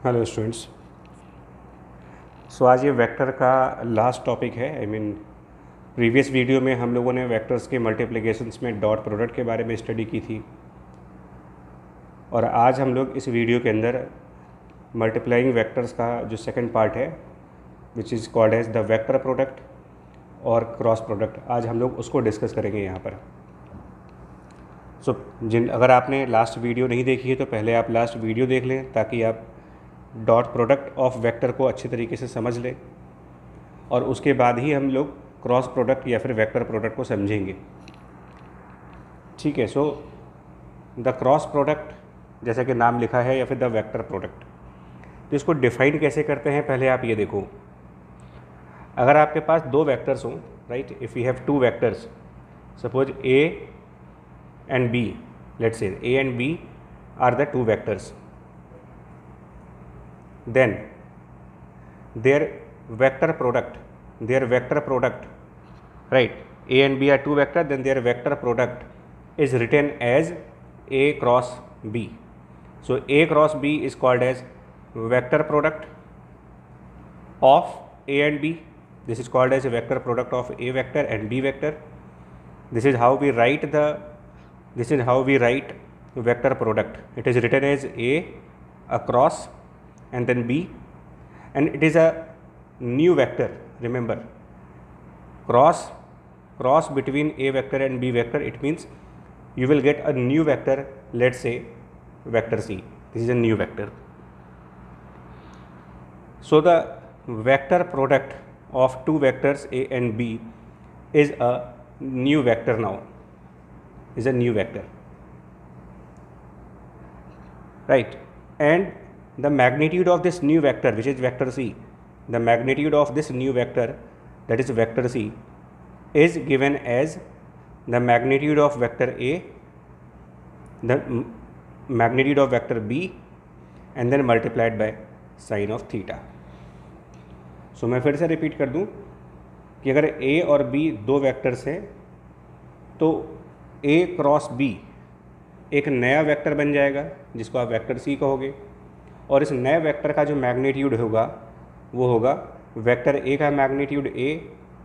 Hello students. आज ये vector का लास्ट टॉपिक है। प्रीवियस वीडियो में हम लोगों ने वेक्टर्स के मल्टीप्लिकेशंस में डॉट प्रोडक्ट के बारे में स्टडी की थी, और आज हम लोग इस वीडियो के अंदर मल्टीप्लाइंग वेक्टर्स का जो सेकंड पार्ट है, which is called as the vector product और क्रॉस प्रोडक्ट, आज हम लोग उसको डिस्कस करेंगे यहाँ पर। अगर आपने लास्ट वीडियो नहीं देखी है तो पहले आप लास्ट वीडियो देख लें, ताकि आप डॉट प्रोडक्ट ऑफ वेक्टर को अच्छे तरीके से समझ लें, और उसके बाद ही हम लोग क्रॉस प्रोडक्ट या फिर वेक्टर प्रोडक्ट को समझेंगे। ठीक है। द क्रॉस प्रोडक्ट, जैसा कि नाम लिखा है, या फिर द वेक्टर प्रोडक्ट, तो इसको डिफाइन कैसे करते हैं पहले आप ये देखो। अगर आपके पास दो वेक्टर्स हों, right, if you have two vectors, suppose A and B, let's say A and B are the two vectors, then their vector product, right, a and b are two vector, then their vector product is written as a cross b. So a cross b is called as vector product of a and b. This is called as a vector product of a vector and b vector. This is how we write vector product. It is written as a cross and then b, and it is a new vector. Remember, cross between a vector and b vector, it means you will get a new vector, let's say vector c. This is a new vector. So the vector product of two vectors a and b is a new vector now, is a new vector, right? And the magnitude of this new vector, which is vector c, the magnitude of this new vector, that is vector c, is given as the magnitude of vector a, the magnitude of vector b, and then multiplied by sin of theta. So मैं फिर से repeat कर दूं कि अगर a और b दो vectors हैं, तो a क्रॉस b एक नया वेक्टर बन जाएगा जिसको आप वेक्टर c कहोगे, और इस नए वेक्टर का जो मैग्नीट्यूड होगा वो होगा वेक्टर ए का magnitude A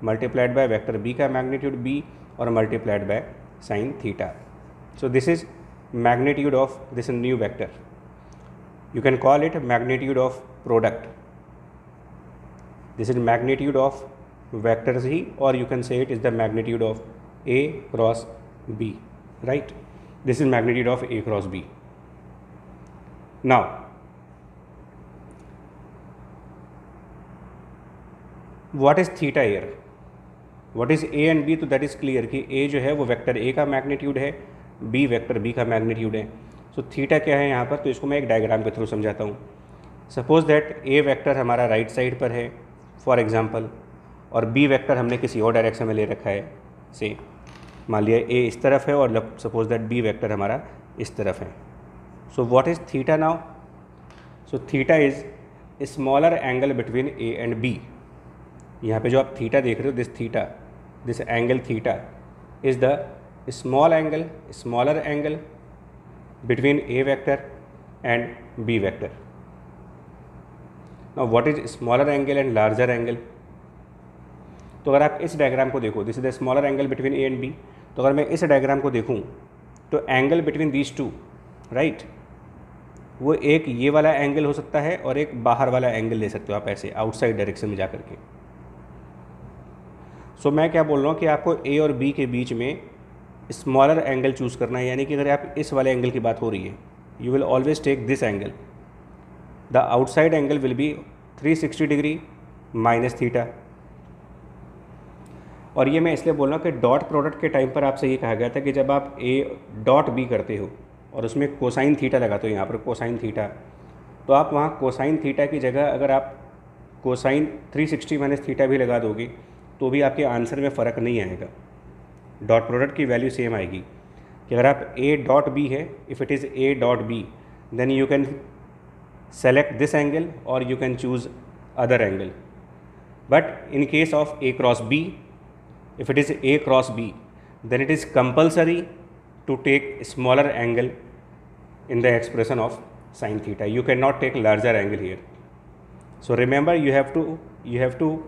multiplied by vector B का मैग्नीट्यूड बी और multiplied by sine theta. So this is magnitude of this new vector. You can call it magnitude of product. This is magnitude of vector C, और you can say it is the magnitude of A cross B, right. This is magnitude of A cross B. Now what is theta here? What is a and b? तो that is clear कि a जो है वो vector a का magnitude है, b vector b का magnitude है. So theta क्या है यहाँ पर, तो इसको मैं एक डायग्राम के थ्रू समझाता हूँ. सपोज दैट a वेक्टर हमारा राइट साइड पर है फॉर एग्जांपल, और b वेक्टर हमने किसी और डायरेक्शन में ले रखा है. से मान लिया a इस तरफ है और सपोज दैट b वेक्टर हमारा इस तरफ है. So what is theta now? So theta is smaller angle between a and b. यहाँ पे जो आप थीटा देख रहे हो, this angle theta is the smaller angle between A vector and B vector. Now what is smaller angle and larger angle? तो अगर आप इस डायग्राम को देखो, this is the smaller angle between A and B. तो अगर मैं इस डायग्राम को देखूँ तो angle between these two, right, वो एक ये वाला एंगल हो सकता है और एक बाहर वाला एंगल ले सकते हो आप, ऐसे आउटसाइड डायरेक्शन में जा करके. सो मैं क्या बोल रहा हूँ कि आपको ए और बी के बीच में स्मॉलर एंगल चूज़ करना है. यानी कि अगर आप इस वाले एंगल की बात हो रही है, you will always take this angle. The outside angle will be 360 degree minus theta. और ये मैं इसलिए बोल रहा हूँ कि डॉट प्रोडक्ट के टाइम पर आपसे ये कहा गया था कि जब आप ए डॉट बी करते हो और उसमें कोसाइन थीटा लगाते हो, यहाँ पर कोसाइन थीटा, तो आप वहाँ कोसाइन थीटा की जगह अगर आप कोसाइन 360 माइनस थीटा भी लगा दोगे तो भी आपके आंसर में फ़र्क नहीं आएगा. डॉट प्रोडक्ट की वैल्यू सेम आएगी. कि अगर आप ए डॉट बी है, if it is A dot B, then you can select this angle और you can choose other angle. But in case of a cross b, if it is a cross b, then it is compulsory to take smaller angle in the expression of sin theta. You cannot take larger angle here. So remember, you have to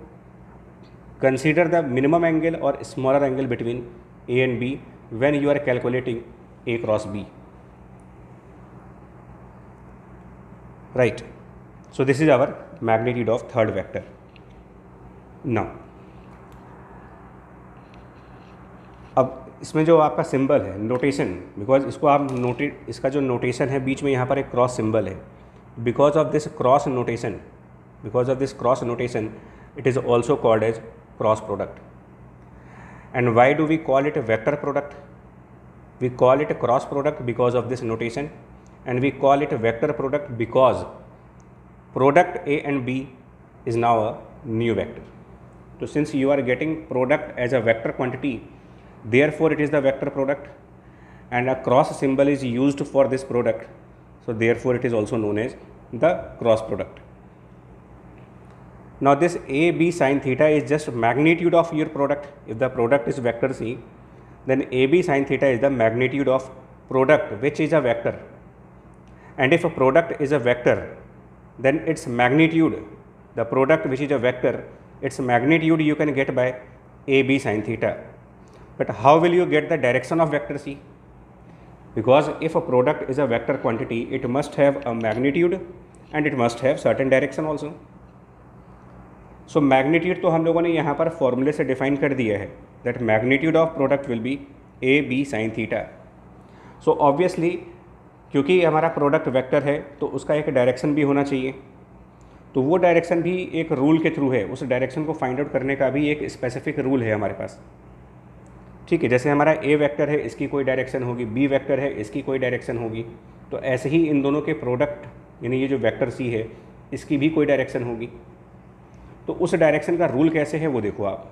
consider the minimum angle or smaller angle between A and B when you are calculating A cross B. Right. So this is our magnitude of third vector. Now अब इसमें जो आपका symbol है notation, because इसको आप इसका जो notation है बीच में यहाँ पर एक क्रॉस सिंबल है. Because of this cross notation it is also called as cross product. And why do we call it a vector product? We call it a cross product because of this notation, and we call it a vector product because product A and B is now a new vector. So since you are getting product as a vector quantity, therefore it is the vector product, and a cross symbol is used for this product, so therefore it is also known as the cross product. Now this A B sin theta is just magnitude of your product. If the product is vector C, then A B sin theta is the magnitude of product which is a vector. And if a product is a vector, then its magnitude, the product which is a vector, its magnitude you can get by A B sin theta. But how will you get the direction of vector C? Because if a product is a vector quantity, it must have a magnitude and it must have certain direction also. So magnitude तो हम लोगों ने यहाँ पर फॉर्मूले से define कर दिया है, that magnitude of product will be A B sine theta. So obviously क्योंकि हमारा प्रोडक्ट वेक्टर है तो उसका एक डायरेक्शन भी होना चाहिए, तो वो डायरेक्शन भी एक रूल के थ्रू है. उस डायरेक्शन को फाइंड आउट करने का भी एक स्पेसिफिक रूल है हमारे पास. ठीक है, जैसे हमारा ए वेक्टर है इसकी कोई डायरेक्शन होगी, बी वेक्टर है इसकी कोई डायरेक्शन होगी, तो ऐसे ही इन दोनों के प्रोडक्ट यानी ये जो वेक्टर सी है इसकी भी कोई डायरेक्शन होगी. तो उस डायरेक्शन का रूल कैसे है वो देखो आप.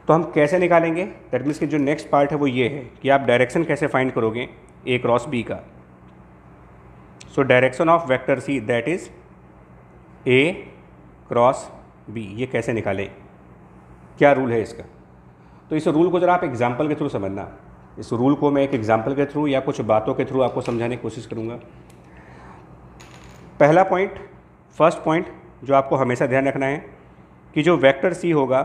तो हम कैसे निकालेंगे, दैट मीन्स कि जो नेक्स्ट पार्ट है वो ये है कि आप डायरेक्शन कैसे फाइंड करोगे ए क्रॉस बी का. So direction of vector C that is A cross B, ये कैसे निकालें, क्या रूल है इसका. तो इस रूल को जरा आप एग्जाम्पल के थ्रू समझना. इस रूल को मैं एक एग्जाम्पल के थ्रू या कुछ बातों के थ्रू आपको समझाने की कोशिश करूँगा. पहला पॉइंट, फर्स्ट पॉइंट जो आपको हमेशा ध्यान रखना है कि जो वेक्टर सी होगा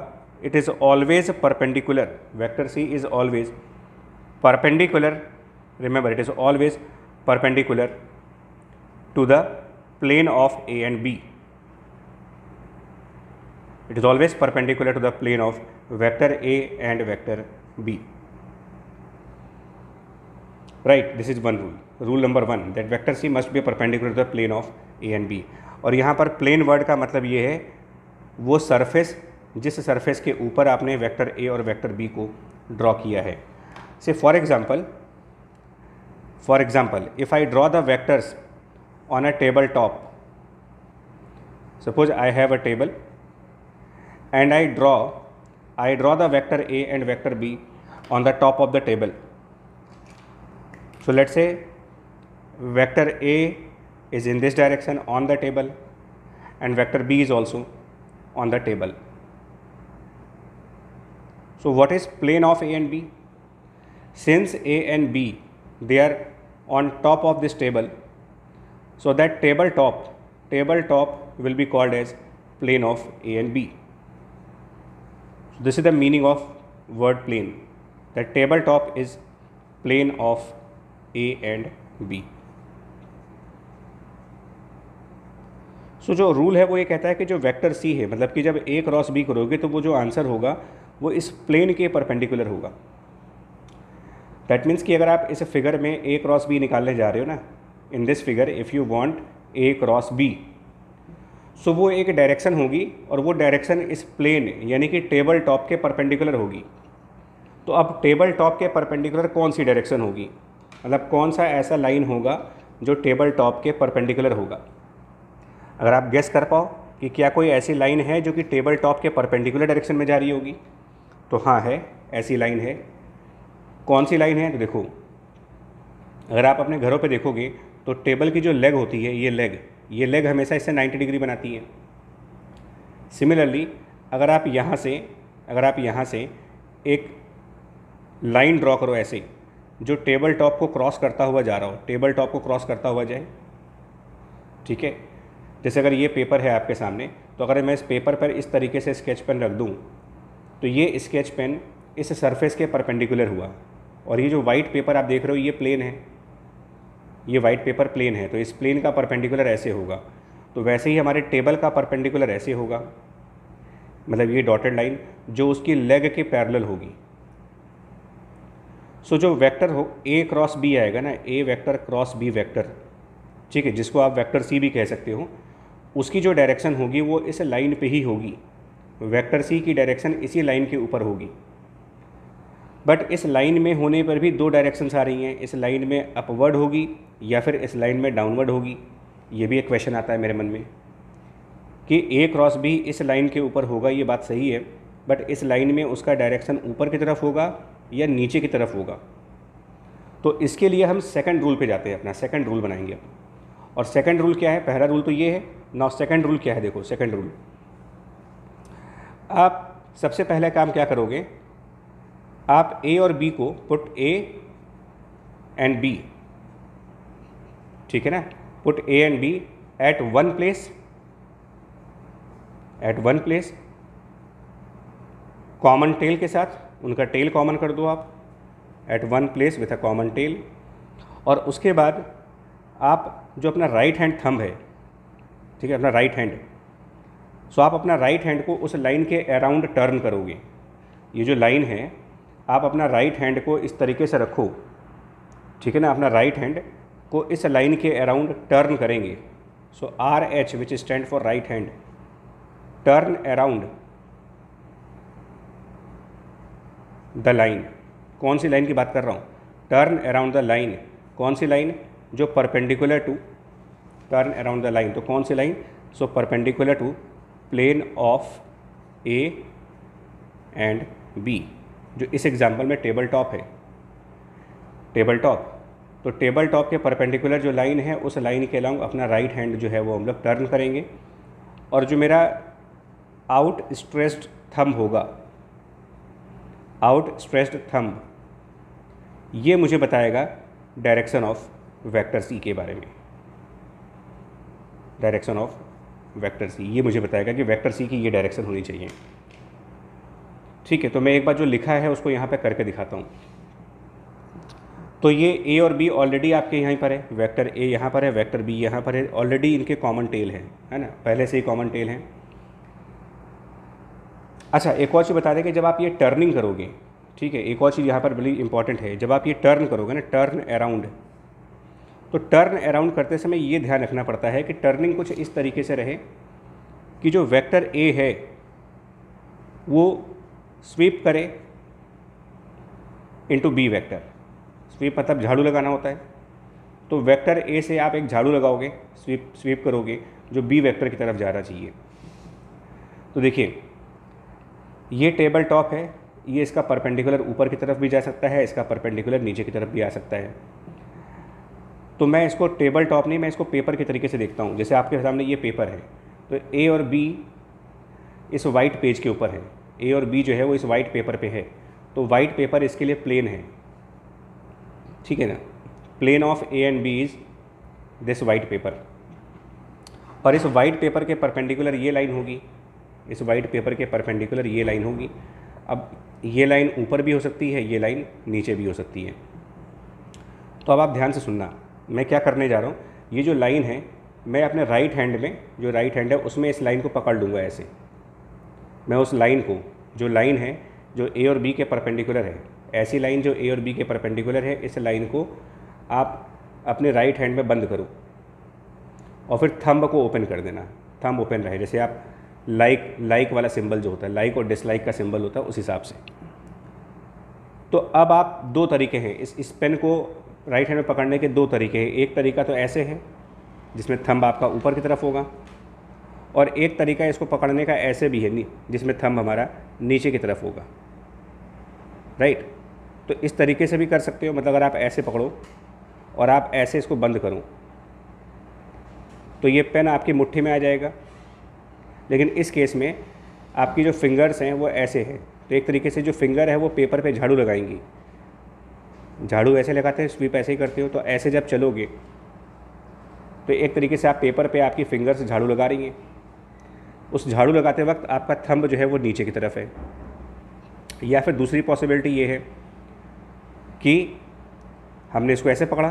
it is always perpendicular. Vector C is always perpendicular, remember it is always perpendicular to the plane of A and B. It is always perpendicular to the plane of vector A and vector B. Right, this is one rule. Rule number one, that vector C must be perpendicular to the plane of A and B. और यहाँ पर plane word का मतलब ये है वो surface जिस surface के ऊपर आपने वेक्टर ए और वेक्टर बी को ड्रॉ किया है. से for example if I draw the vectors on a table top, suppose I have a table and I draw the vector A and vector be on the top of the table. So let's say vector A is in this direction on the table and vector b is also on the table. So what is plane of A and B? Since A and B they are on top of this table, so that table top will be called as plane of A and B. So this is the meaning of word plane, that table top is plane of A and B. सो जो rule है वो ये कहता है कि जो vector सी है, मतलब कि जब ए क्रॉस बी करोगे तो वो जो आंसर होगा वो इस प्लेन के परपेंडिकुलर होगा. दैट मीन्स कि अगर आप इस फिगर में ए क्रॉस बी निकालने जा रहे हो ना, in this figure if you want A cross B, so वो एक डायरेक्शन होगी और वो डायरेक्शन इस प्लेन यानी कि टेबल टॉप के परपेंडिकुलर होगी. तो अब टेबल टॉप के परपेंडिकुलर कौन सी डायरेक्शन होगी, मतलब कौन सा ऐसा लाइन होगा जो टेबल टॉप के परपेंडिकुलर होगा. अगर आप गेस कर पाओ कि क्या कोई ऐसी लाइन है जो कि टेबल टॉप के परपेंडिकुलर डायरेक्शन में जा रही होगी, तो हाँ है, ऐसी लाइन है. कौन सी लाइन है, तो देखो अगर आप अपने घरों पे देखोगे तो टेबल की जो लेग होती है, ये लेग हमेशा इससे 90 डिग्री बनाती है. सिमिलरली अगर आप यहाँ से एक लाइन ड्रॉ करो ऐसे जो टेबल टॉप को क्रॉस करता हुआ जा रहा हो, टेबल टॉप को क्रॉस करता हुआ जाए, ठीक है। जैसे अगर ये पेपर है आपके सामने, तो अगर मैं इस पेपर पर इस तरीके से स्केच पेन रख दूँ तो ये स्केच पेन इस सरफेस के परपेंडिकुलर हुआ, और ये जो वाइट पेपर आप देख रहे हो ये प्लेन है, ये वाइट पेपर प्लेन है, तो इस प्लेन का परपेंडिकुलर ऐसे होगा। तो वैसे ही हमारे टेबल का परपेंडिकुलर ऐसे होगा, मतलब ये डॉटेड लाइन जो उसकी लेग के पैरेलल होगी। सो जो वेक्टर हो ए क्रॉस बी आएगा ना, ए वेक्टर क्रॉस बी वेक्टर, ठीक है, जिसको आप वेक्टर सी भी कह सकते हो, उसकी जो डायरेक्शन होगी वो इस लाइन पे ही होगी। वेक्टर सी की डायरेक्शन इसी लाइन के ऊपर होगी। बट इस लाइन में होने पर भी दो डायरेक्शंस आ रही हैं, इस लाइन में अपवर्ड होगी या फिर इस लाइन में डाउनवर्ड होगी। ये भी एक क्वेश्चन आता है मेरे मन में कि ए क्रॉस बी इस लाइन के ऊपर होगा, ये बात सही है, बट इस लाइन में उसका डायरेक्शन ऊपर की तरफ होगा या नीचे की तरफ होगा। तो इसके लिए हम सेकंड रूल पे जाते हैं, अपना सेकंड रूल बनाएंगे। और सेकंड रूल क्या है? पहला रूल तो ये है ना, सेकंड रूल क्या है? देखो सेकंड रूल, आप सबसे पहले काम क्या करोगे, आप ए और बी को पुट ए एंड बी, ठीक है ना, put A and B at one place, common tail के साथ, उनका टेल कॉमन कर दो आप, at one place with a common tail. और उसके बाद आप जो अपना राइट हैंड थंब है, ठीक है, अपना राइट हैंड, सो आप अपना राइट हैंड को उस लाइन के अराउंड टर्न करोगे। ये जो लाइन है, आप अपना राइट हैंड को इस तरीके से रखो, ठीक है ना, अपना राइट हैंड को इस लाइन के अराउंड टर्न करेंगे। So R H which stand for right hand, turn around the line. कौन सी लाइन की बात कर रहा हूँ? Turn around the line. कौन सी लाइन? जो perpendicular to, turn around the line, तो कौन सी line? So perpendicular to plane of A and B, जो इस एग्जाम्पल में टेबल टॉप है, टेबल टॉप। तो टेबल टॉप के परपेंडिकुलर जो लाइन है, उस लाइन के अलाउंग अपना राइट हैंड जो है वो हम लोग टर्न करेंगे। और जो मेरा आउट स्ट्रेस्ड थंब होगा, आउट स्ट्रेस्ड थंब, ये मुझे बताएगा डायरेक्शन ऑफ वेक्टर सी के बारे में। डायरेक्शन ऑफ वेक्टर सी, ये मुझे बताएगा कि वेक्टर सी की ये डायरेक्शन होनी चाहिए। ठीक है, तो मैं एक बार जो लिखा है उसको यहाँ पे करके दिखाता हूँ। तो ये ए और बी ऑलरेडी आपके यहीं पर है, वेक्टर ए यहाँ पर है, वेक्टर बी यहाँ पर है, ऑलरेडी इनके कॉमन टेल है ना, पहले से ही कॉमन टेल है। अच्छा, एक और चीज़ बता दें कि जब आप ये टर्निंग करोगे, ठीक है, एक और चीज़ यहाँ पर बड़ी इंपॉर्टेंट है, जब आप ये टर्न करोगे ना, टर्न अराउंड, तो टर्न अराउंड करते समय ये ध्यान रखना पड़ता है कि टर्निंग कुछ इस तरीके से रहे कि जो वेक्टर ए है वो स्वीप करे इनटू बी वेक्टर। स्वीप मतलब झाड़ू लगाना होता है, तो वेक्टर ए से आप एक झाड़ू लगाओगे, स्वीप करोगे जो बी वेक्टर की तरफ जाना चाहिए। तो देखिए, ये टेबल टॉप है, ये इसका परपेंडिकुलर ऊपर की तरफ भी जा सकता है, इसका परपेंडिकुलर नीचे की तरफ भी आ सकता है। तो मैं इसको टेबल टॉप नहीं, मैं इसको पेपर के तरीके से देखता हूँ। जैसे आपके सामने ये पेपर है, तो ए और बी इस वाइट पेज के ऊपर है, ए और बी जो है वो इस वाइट पेपर पे है, तो वाइट पेपर इसके लिए प्लेन है, ठीक है ना। Plane of A and B is this white paper, और इस वाइट पेपर के परपेंडिकुलर ये लाइन होगी, इस वाइट पेपर के परपेंडिकुलर ये लाइन होगी। अब ये लाइन ऊपर भी हो सकती है, ये लाइन नीचे भी हो सकती है। तो अब आप ध्यान से सुनना, मैं क्या करने जा रहा हूँ। ये जो लाइन है, मैं अपने राइट हैंड में, जो राइट हैंड है उसमें इस लाइन को पकड़ लूँगा ऐसे। मैं उस लाइन को, जो लाइन है जो ए और बी के परपेंडिकुलर है, ऐसी लाइन जो ए और बी के परपेंडिकुलर है, इस लाइन को आप अपने राइट हैंड में बंद करो और फिर थंब को ओपन कर देना। थंब ओपन रहे, जैसे आप लाइक वाला सिंबल जो होता है, लाइक और डिसलाइक का सिंबल होता है, उस हिसाब से। तो अब आप दो तरीके हैं इस पेन को राइट हैंड में पकड़ने के, दो तरीके हैं। एक तरीका तो ऐसे है जिसमें थंब आपका ऊपर की तरफ होगा, और एक तरीका इसको पकड़ने का ऐसे भी है जिसमें थंब हमारा नीचे की तरफ होगा, राइट। तो इस तरीके से भी कर सकते हो, मतलब अगर आप ऐसे पकड़ो और आप ऐसे इसको बंद करो तो ये पेन आपकी मुट्ठी में आ जाएगा। लेकिन इस केस में आपकी जो फिंगर्स हैं वो ऐसे हैं, तो एक तरीके से जो फिंगर है वो पेपर पे झाड़ू लगाएंगी। झाड़ू ऐसे लगाते हैं, स्वीप ऐसे ही करते हो, तो ऐसे जब चलोगे तो एक तरीके से आप पेपर पे आपकी फिंगर से झाड़ू लगा रही हैं। उस झाड़ू लगाते वक्त आपका थंब जो है वो नीचे की तरफ है। या फिर दूसरी पॉसिबिलिटी ये है कि हमने इसको ऐसे पकड़ा,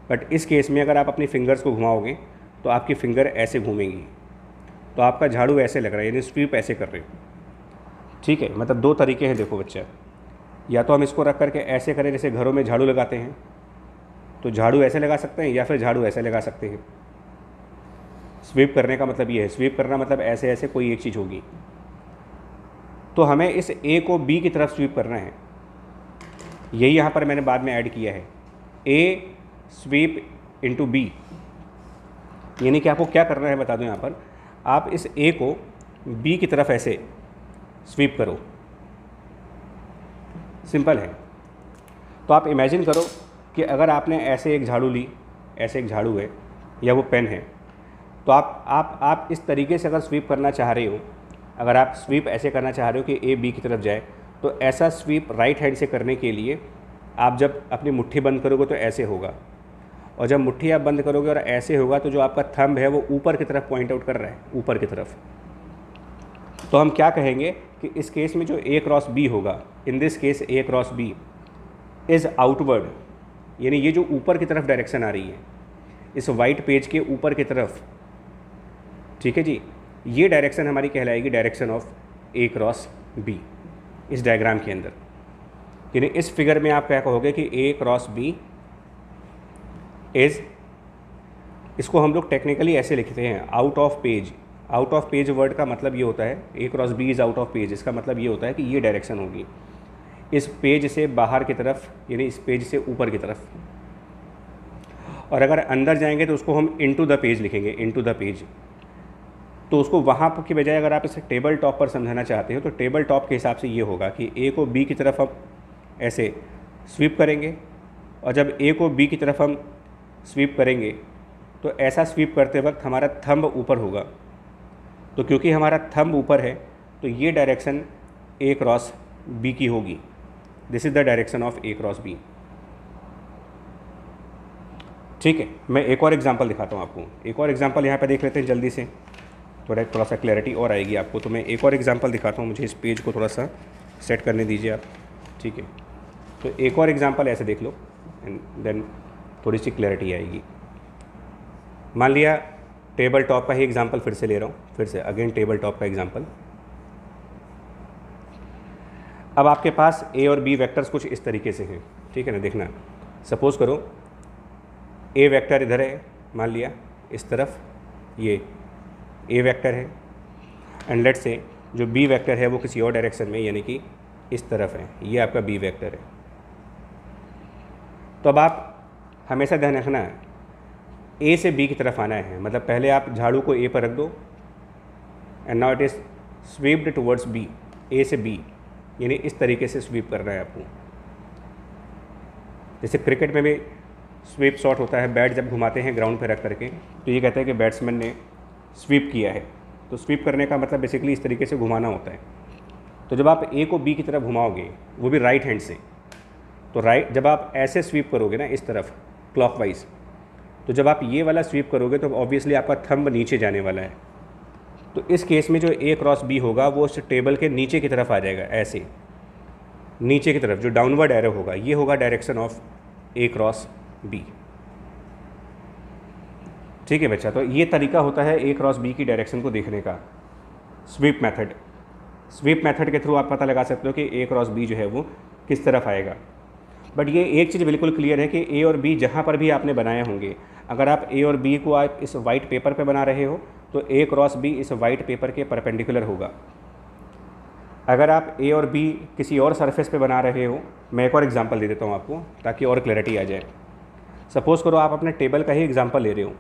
बट इस केस में अगर आप अपनी फिंगर्स को घुमाओगे तो आपकी फिंगर ऐसे घूमेंगी, तो आपका झाड़ू ऐसे लग रहा है, यानी स्वीप ऐसे कर रहे हो। ठीक है, मतलब दो तरीके हैं। देखो बच्चा, या तो हम इसको रख करके ऐसे करें जैसे घरों में झाड़ू लगाते हैं, तो झाड़ू ऐसे लगा सकते हैं, या फिर झाड़ू ऐसे लगा सकते हैं। स्वीप करने का मतलब ये है, स्वीप करना मतलब ऐसे ऐसे कोई एक चीज़ होगी। तो हमें इस ए को बी की तरफ स्वीप करना है, यही यहाँ पर मैंने बाद में ऐड किया है, ए स्वीप इनटू बी। यानी कि आपको क्या करना है बता दूं, यहाँ पर आप इस ए को बी की तरफ ऐसे स्वीप करो, सिंपल है। तो आप इमेजिन करो कि अगर आपने ऐसे एक झाड़ू ली, ऐसे एक झाड़ू है या वो पेन है, तो आप इस तरीके से अगर स्वीप करना चाह रहे हो, अगर आप स्वीप ऐसे करना चाह रहे हो कि ए बी की तरफ जाए, तो ऐसा स्वीप राइट हैंड से करने के लिए आप जब अपनी मुट्ठी बंद करोगे तो ऐसे होगा, और जब मुट्ठी आप बंद करोगे और ऐसे होगा तो जो आपका थंब है वो ऊपर की तरफ पॉइंट आउट कर रहा है, ऊपर की तरफ। तो हम क्या कहेंगे कि इस केस में जो ए क्रॉस बी होगा, in this case A cross B is outward, यानी ये जो ऊपर की तरफ डायरेक्शन आ रही है इस वाइट पेज के ऊपर की तरफ, ठीक है जी, ये डायरेक्शन हमारी कहलाएगी direction of A cross B इस डायग्राम के अंदर। यानी इस फिगर में आप क्या कहोगे कि ए क्रॉस बी इज़, इसको हम लोग टेक्निकली ऐसे लिखते हैं out of page. Out of page word का मतलब ये होता है, A cross B is out of page, इसका मतलब ये होता है कि ये डायरेक्शन होगी इस पेज से बाहर की तरफ, यानी इस पेज से ऊपर की तरफ। और अगर अंदर जाएंगे तो उसको हम इनटू द पेज लिखेंगे, इनटू द पेज। तो उसको वहाँ की बजाय अगर आप इसे टेबल टॉप पर समझाना चाहते हो तो टेबल टॉप के हिसाब से ये होगा कि ए को बी की तरफ हम ऐसे स्वीप करेंगे, और जब ए को बी की तरफ हम स्वीप करेंगे तो ऐसा स्वीप करते वक्त हमारा थंब ऊपर होगा। तो क्योंकि हमारा थंब ऊपर है तो ये डायरेक्शन ए क्रॉस बी की होगी। This is the direction of A cross B. ठीक है, मैं एक और एग्जांपल दिखाता हूँ आपको। एक और एग्जांपल यहाँ पे देख लेते हैं जल्दी से, थोड़ा सा क्लैरिटी और आएगी आपको। तो मैं एक और एग्जांपल दिखाता हूँ, मुझे इस पेज को थोड़ा सा सेट करने दीजिए आप। ठीक है, तो एक और एग्जांपल ऐसे देख लो एंड देन थोड़ी सी क्लैरिटी आएगी। मान लिया टेबल टॉप का ही एग्जांपल फिर से ले रहा हूँ, फिर से अगेन टेबल टॉप का एग्जांपल। अब आपके पास ए और बी वेक्टर्स कुछ इस तरीके से हैं, ठीक है ना। देखना, सपोज़ करो ए वेक्टर इधर है, मान लिया इस तरफ ये ए वेक्टर है, एंड लेट्स से जो बी वेक्टर है वो किसी और डायरेक्शन में, यानी कि इस तरफ है, ये आपका बी वेक्टर है। तो अब आप हमेशा ध्यान रखना है ए से बी की तरफ आना है, मतलब पहले आप झाड़ू को ए पर रख दो and now it is swept towards B, A से बी, यानी इस तरीके से स्वीप करना है आपको। जैसे क्रिकेट में भी स्वीप शॉट होता है, बैट जब घुमाते हैं ग्राउंड पे रख करके तो ये कहते हैं कि बैट्समैन ने स्वीप किया है। तो स्वीप करने का मतलब बेसिकली इस तरीके से घुमाना होता है। तो जब आप ए को बी की तरफ घुमाओगे, वो भी राइट हैंड से, तो राइट जब आप ऐसे स्वीप करोगे ना इस तरफ क्लॉकवाइज, तो जब आप ये वाला स्वीप करोगे तो ऑब्वियसली आपका थंब नीचे जाने वाला है। तो इस केस में जो ए क्रॉस बी होगा वो उस टेबल के नीचे की तरफ आ जाएगा, ऐसे नीचे की तरफ जो डाउनवर्ड एरो होगा, ये होगा direction of A cross B. ठीक है बच्चा, तो ये तरीका होता है ए क्रॉस बी की डायरेक्शन को देखने का, स्वीप मेथड। स्वीप मेथड के थ्रू आप पता लगा सकते हो कि ए क्रॉस बी जो है वो किस तरफ आएगा। बट ये एक चीज़ बिल्कुल क्लियर है कि ए और बी जहाँ पर भी आपने बनाए होंगे, अगर आप ए और बी को आप इस वाइट पेपर पे बना रहे हो तो ए क्रॉस बी इस वाइट पेपर के परपेंडिकुलर होगा। अगर आप ए और बी किसी और सरफेस पे बना रहे हो, मैं एक और एग्जांपल दे देता हूँ आपको ताकि और क्लैरिटी आ जाए। सपोज़ करो आप अपने टेबल का ही एग्जांपल ले रहे हो,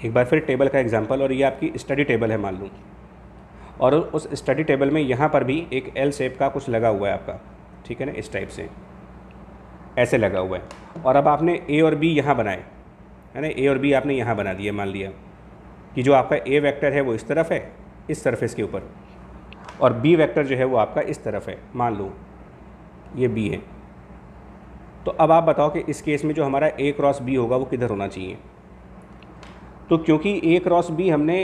एक बार फिर टेबल का एग्जांपल, और ये आपकी स्टडी टेबल है मान लूँ, और उस स्टडी टेबल में यहाँ पर भी एक एल शेप का कुछ लगा हुआ है आपका, ठीक है ना, इस टाइप से ऐसे लगा हुआ है। और अब आपने ए और बी यहाँ बनाए, है ना, ए और बी आपने यहाँ बना दिया। मान लिया कि जो आपका ए वेक्टर है वो इस तरफ है इस सरफेस के ऊपर, और बी वेक्टर जो है वो आपका इस तरफ है, मान लो ये बी है। तो अब आप बताओ कि इस केस में जो हमारा ए क्रॉस बी होगा वो किधर होना चाहिए। तो क्योंकि ए क्रॉस बी हमने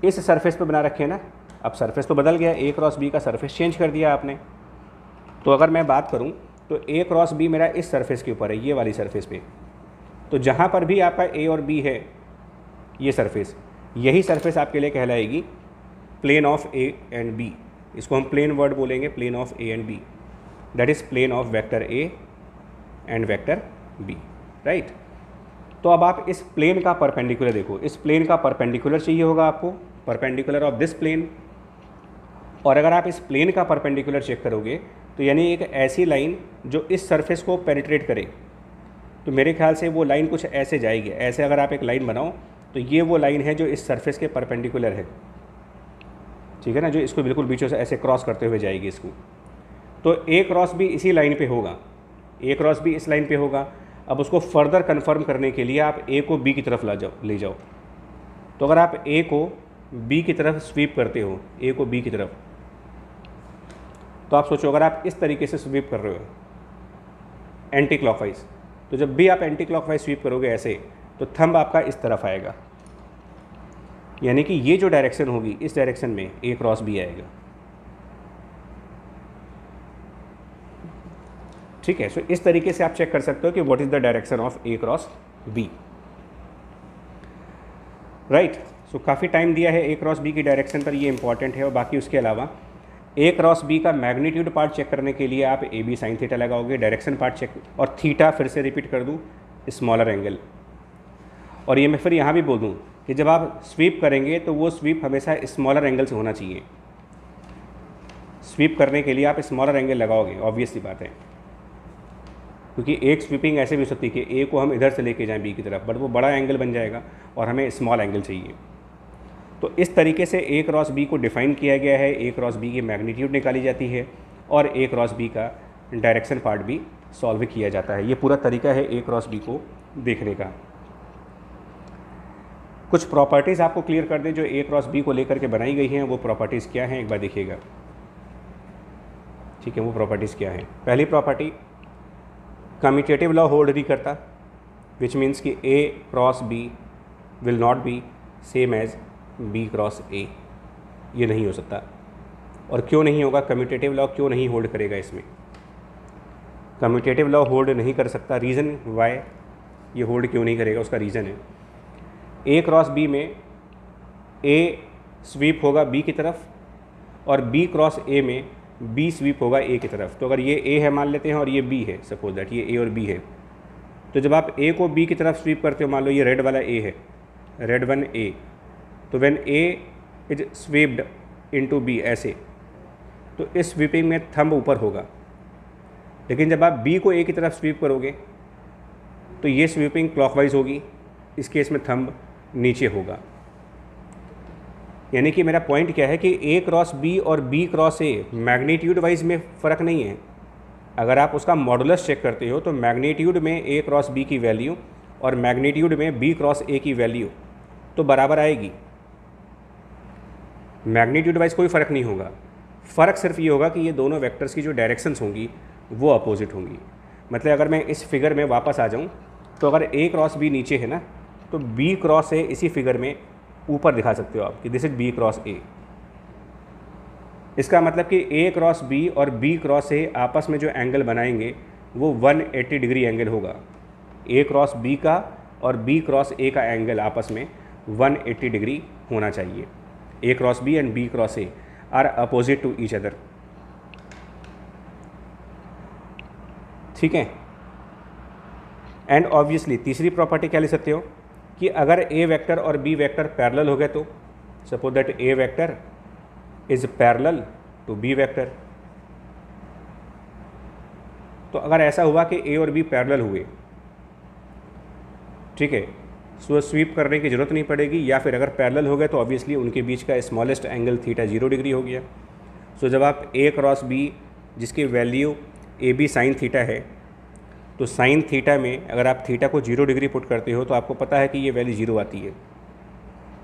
इस सरफेस पे बना रखे हैं ना, अब सरफेस तो बदल गया, ए क्रॉस बी का सरफेस चेंज कर दिया आपने। तो अगर मैं बात करूं तो ए क्रॉस बी मेरा इस सरफेस के ऊपर है, ये वाली सरफेस पे। तो जहाँ पर भी आपका ए और बी है, ये सरफेस, यही सरफेस आपके लिए कहलाएगी plane of A and B. इसको हम प्लेन वर्ड बोलेंगे, plane of A and B, that is plane of vector A and vector B, right. तो अब आप इस प्लेन का परपेंडिकुलर देखो, इस प्लेन का परपेंडिकुलर चाहिए होगा आपको, परपेंडिकुलर ऑफ दिस प्लेन। और अगर आप इस प्लेन का परपेंडिकुलर चेक करोगे तो यानी एक ऐसी लाइन जो इस सरफेस को पेनिट्रेट करे, तो मेरे ख्याल से वो लाइन कुछ ऐसे जाएगी। ऐसे अगर आप एक लाइन बनाओ तो ये वो लाइन है जो इस सरफेस के परपेंडिकुलर है, ठीक है ना, जो इसको बिल्कुल बीचों से ऐसे क्रॉस करते हुए जाएगी इसको। तो ए क्रॉस भी इसी लाइन पे होगा, ए क्रॉस भी इस लाइन पे होगा। अब उसको फर्दर कंफर्म करने के लिए आप ए को बी की तरफ ले जाओ। तो अगर आप ए को बी की तरफ स्वीप करते हो, ए को बी की तरफ, तो आप सोचो अगर आप इस तरीके से स्वीप कर रहे हो एंटी क्लॉकवाइज, तो जब भी आप एंटी क्लॉकवाइज स्वीप करोगे ऐसे, तो थंब आपका इस तरफ आएगा, यानी कि ये जो डायरेक्शन होगी इस डायरेक्शन में ए क्रॉस बी आएगा, ठीक है। सो इस तरीके से आप चेक कर सकते हो कि what is the direction of A cross B, right. So काफ़ी टाइम दिया है ए क्रॉस बी की डायरेक्शन पर, ये इंपॉर्टेंट है। और बाकी उसके अलावा ए क्रॉस बी का मैग्नीट्यूड पार्ट चेक करने के लिए आप ए बी साइन थीटा लगाओगे, डायरेक्शन पार्ट चेक, और थीटा फिर से रिपीट कर दूँ, स्मॉलर एंगल। और ये मैं फिर यहाँ भी बोल दूँ कि जब आप स्वीप करेंगे तो वो स्वीप हमेशा स्मॉलर एंगल से होना चाहिए। स्वीप करने के लिए आप स्मॉलर एंगल लगाओगे, ऑब्वियस सी बात है, क्योंकि एक स्वीपिंग ऐसे भी हो सकती है कि ए को हम इधर से लेके जाएं बी की तरफ, बट वो बड़ा एंगल बन जाएगा और हमें स्मॉल एंगल चाहिए। तो इस तरीके से ए क्रॉस बी को डिफाइन किया गया है, ए क्रॉस बी की मैग्नीट्यूड निकाली जाती है और ए क्रॉस बी का डायरेक्शन पार्ट भी सॉल्व किया जाता है। ये पूरा तरीका है ए क्रॉस बी को देखने का। कुछ प्रॉपर्टीज़ आपको क्लियर कर दें जो ए क्रॉस बी को लेकर के बनाई गई हैं, वो प्रॉपर्टीज़ क्या हैं एक बार देखिएगा, ठीक है। वो प्रॉपर्टीज़ क्या हैं? पहली प्रॉपर्टी, कम्यूटेटिव लॉ होल्ड नहीं करता, विच मीन्स कि A cross B will not be same as B cross A, ये नहीं हो सकता। और क्यों नहीं होगा? कम्यूटेटिव लॉ क्यों नहीं होल्ड करेगा इसमें? कम्यूटेटिव लॉ होल्ड नहीं कर सकता, रीज़न वाई ये होल्ड क्यों नहीं करेगा, उसका रीज़न है ए क्रॉस बी में ए स्वीप होगा बी की तरफ और बी क्रॉस ए में बी स्वीप होगा ए की तरफ। तो अगर ये ए है मान लेते हैं और ये बी है, सपोज दैट ये ए और बी है, तो जब आप ए को बी की तरफ स्वीप करते हो, मान लो ये रेड वाला ए है, रेड वन ए, तो when A is swept into B ऐसे, तो इस स्वीपिंग में थंब ऊपर होगा। लेकिन जब आप बी को ए की तरफ स्वीप करोगे तो ये स्वीपिंग क्लॉकवाइज होगी, इस केस में थंब नीचे होगा। यानी कि मेरा पॉइंट क्या है कि ए क्रॉस बी और B cross A magnitude wise में फ़र्क नहीं है। अगर आप उसका मॉडुलस चेक करते हो तो मैग्नीट्यूड में ए क्रॉस बी की वैल्यू और मैग्नीट्यूड में बी क्रॉस ए की वैल्यू तो बराबर आएगी। मैग्नीट्यूड वाइज कोई फ़र्क नहीं होगा, फ़र्क सिर्फ ये होगा कि ये दोनों वेक्टर्स की जो डायरेक्शंस होंगी वो अपोजिट होंगी। मतलब अगर मैं इस फिगर में वापस आ जाऊँ तो अगर ए क्रॉस बी नीचे है ना, तो बी क्रॉस ए इसी फिगर में ऊपर दिखा सकते हो आप कि this is B cross A. इसका मतलब कि ए क्रॉस बी और बी क्रॉस ए आपस में जो एंगल बनाएंगे वो 180 डिग्री एंगल होगा। ए क्रॉस बी का और बी क्रॉस ए का एंगल आपस में 180 डिग्री होना चाहिए। A cross B and B cross A are opposite to each other, ठीक है। एंड ऑब्वियसली तीसरी प्रॉपर्टी क्या ले सकते हो कि अगर ए वेक्टर और बी वेक्टर पैरेलल हो गए, तो suppose that A vector is parallel to B vector. तो अगर ऐसा हुआ कि ए और बी पैरेलल हुए, ठीक है, सो स्वीप करने की ज़रूरत नहीं पड़ेगी। या फिर अगर पैरेलल हो गए तो ऑब्वियसली उनके बीच का स्मॉलेस्ट एंगल थीटा 0 डिग्री हो गया। सो जब आप ए क्रॉस बी जिसकी value A B sine theta है, तो साइन थीटा में अगर आप थीटा को 0 डिग्री पुट करते हो तो आपको पता है कि ये वैल्यू 0 आती है।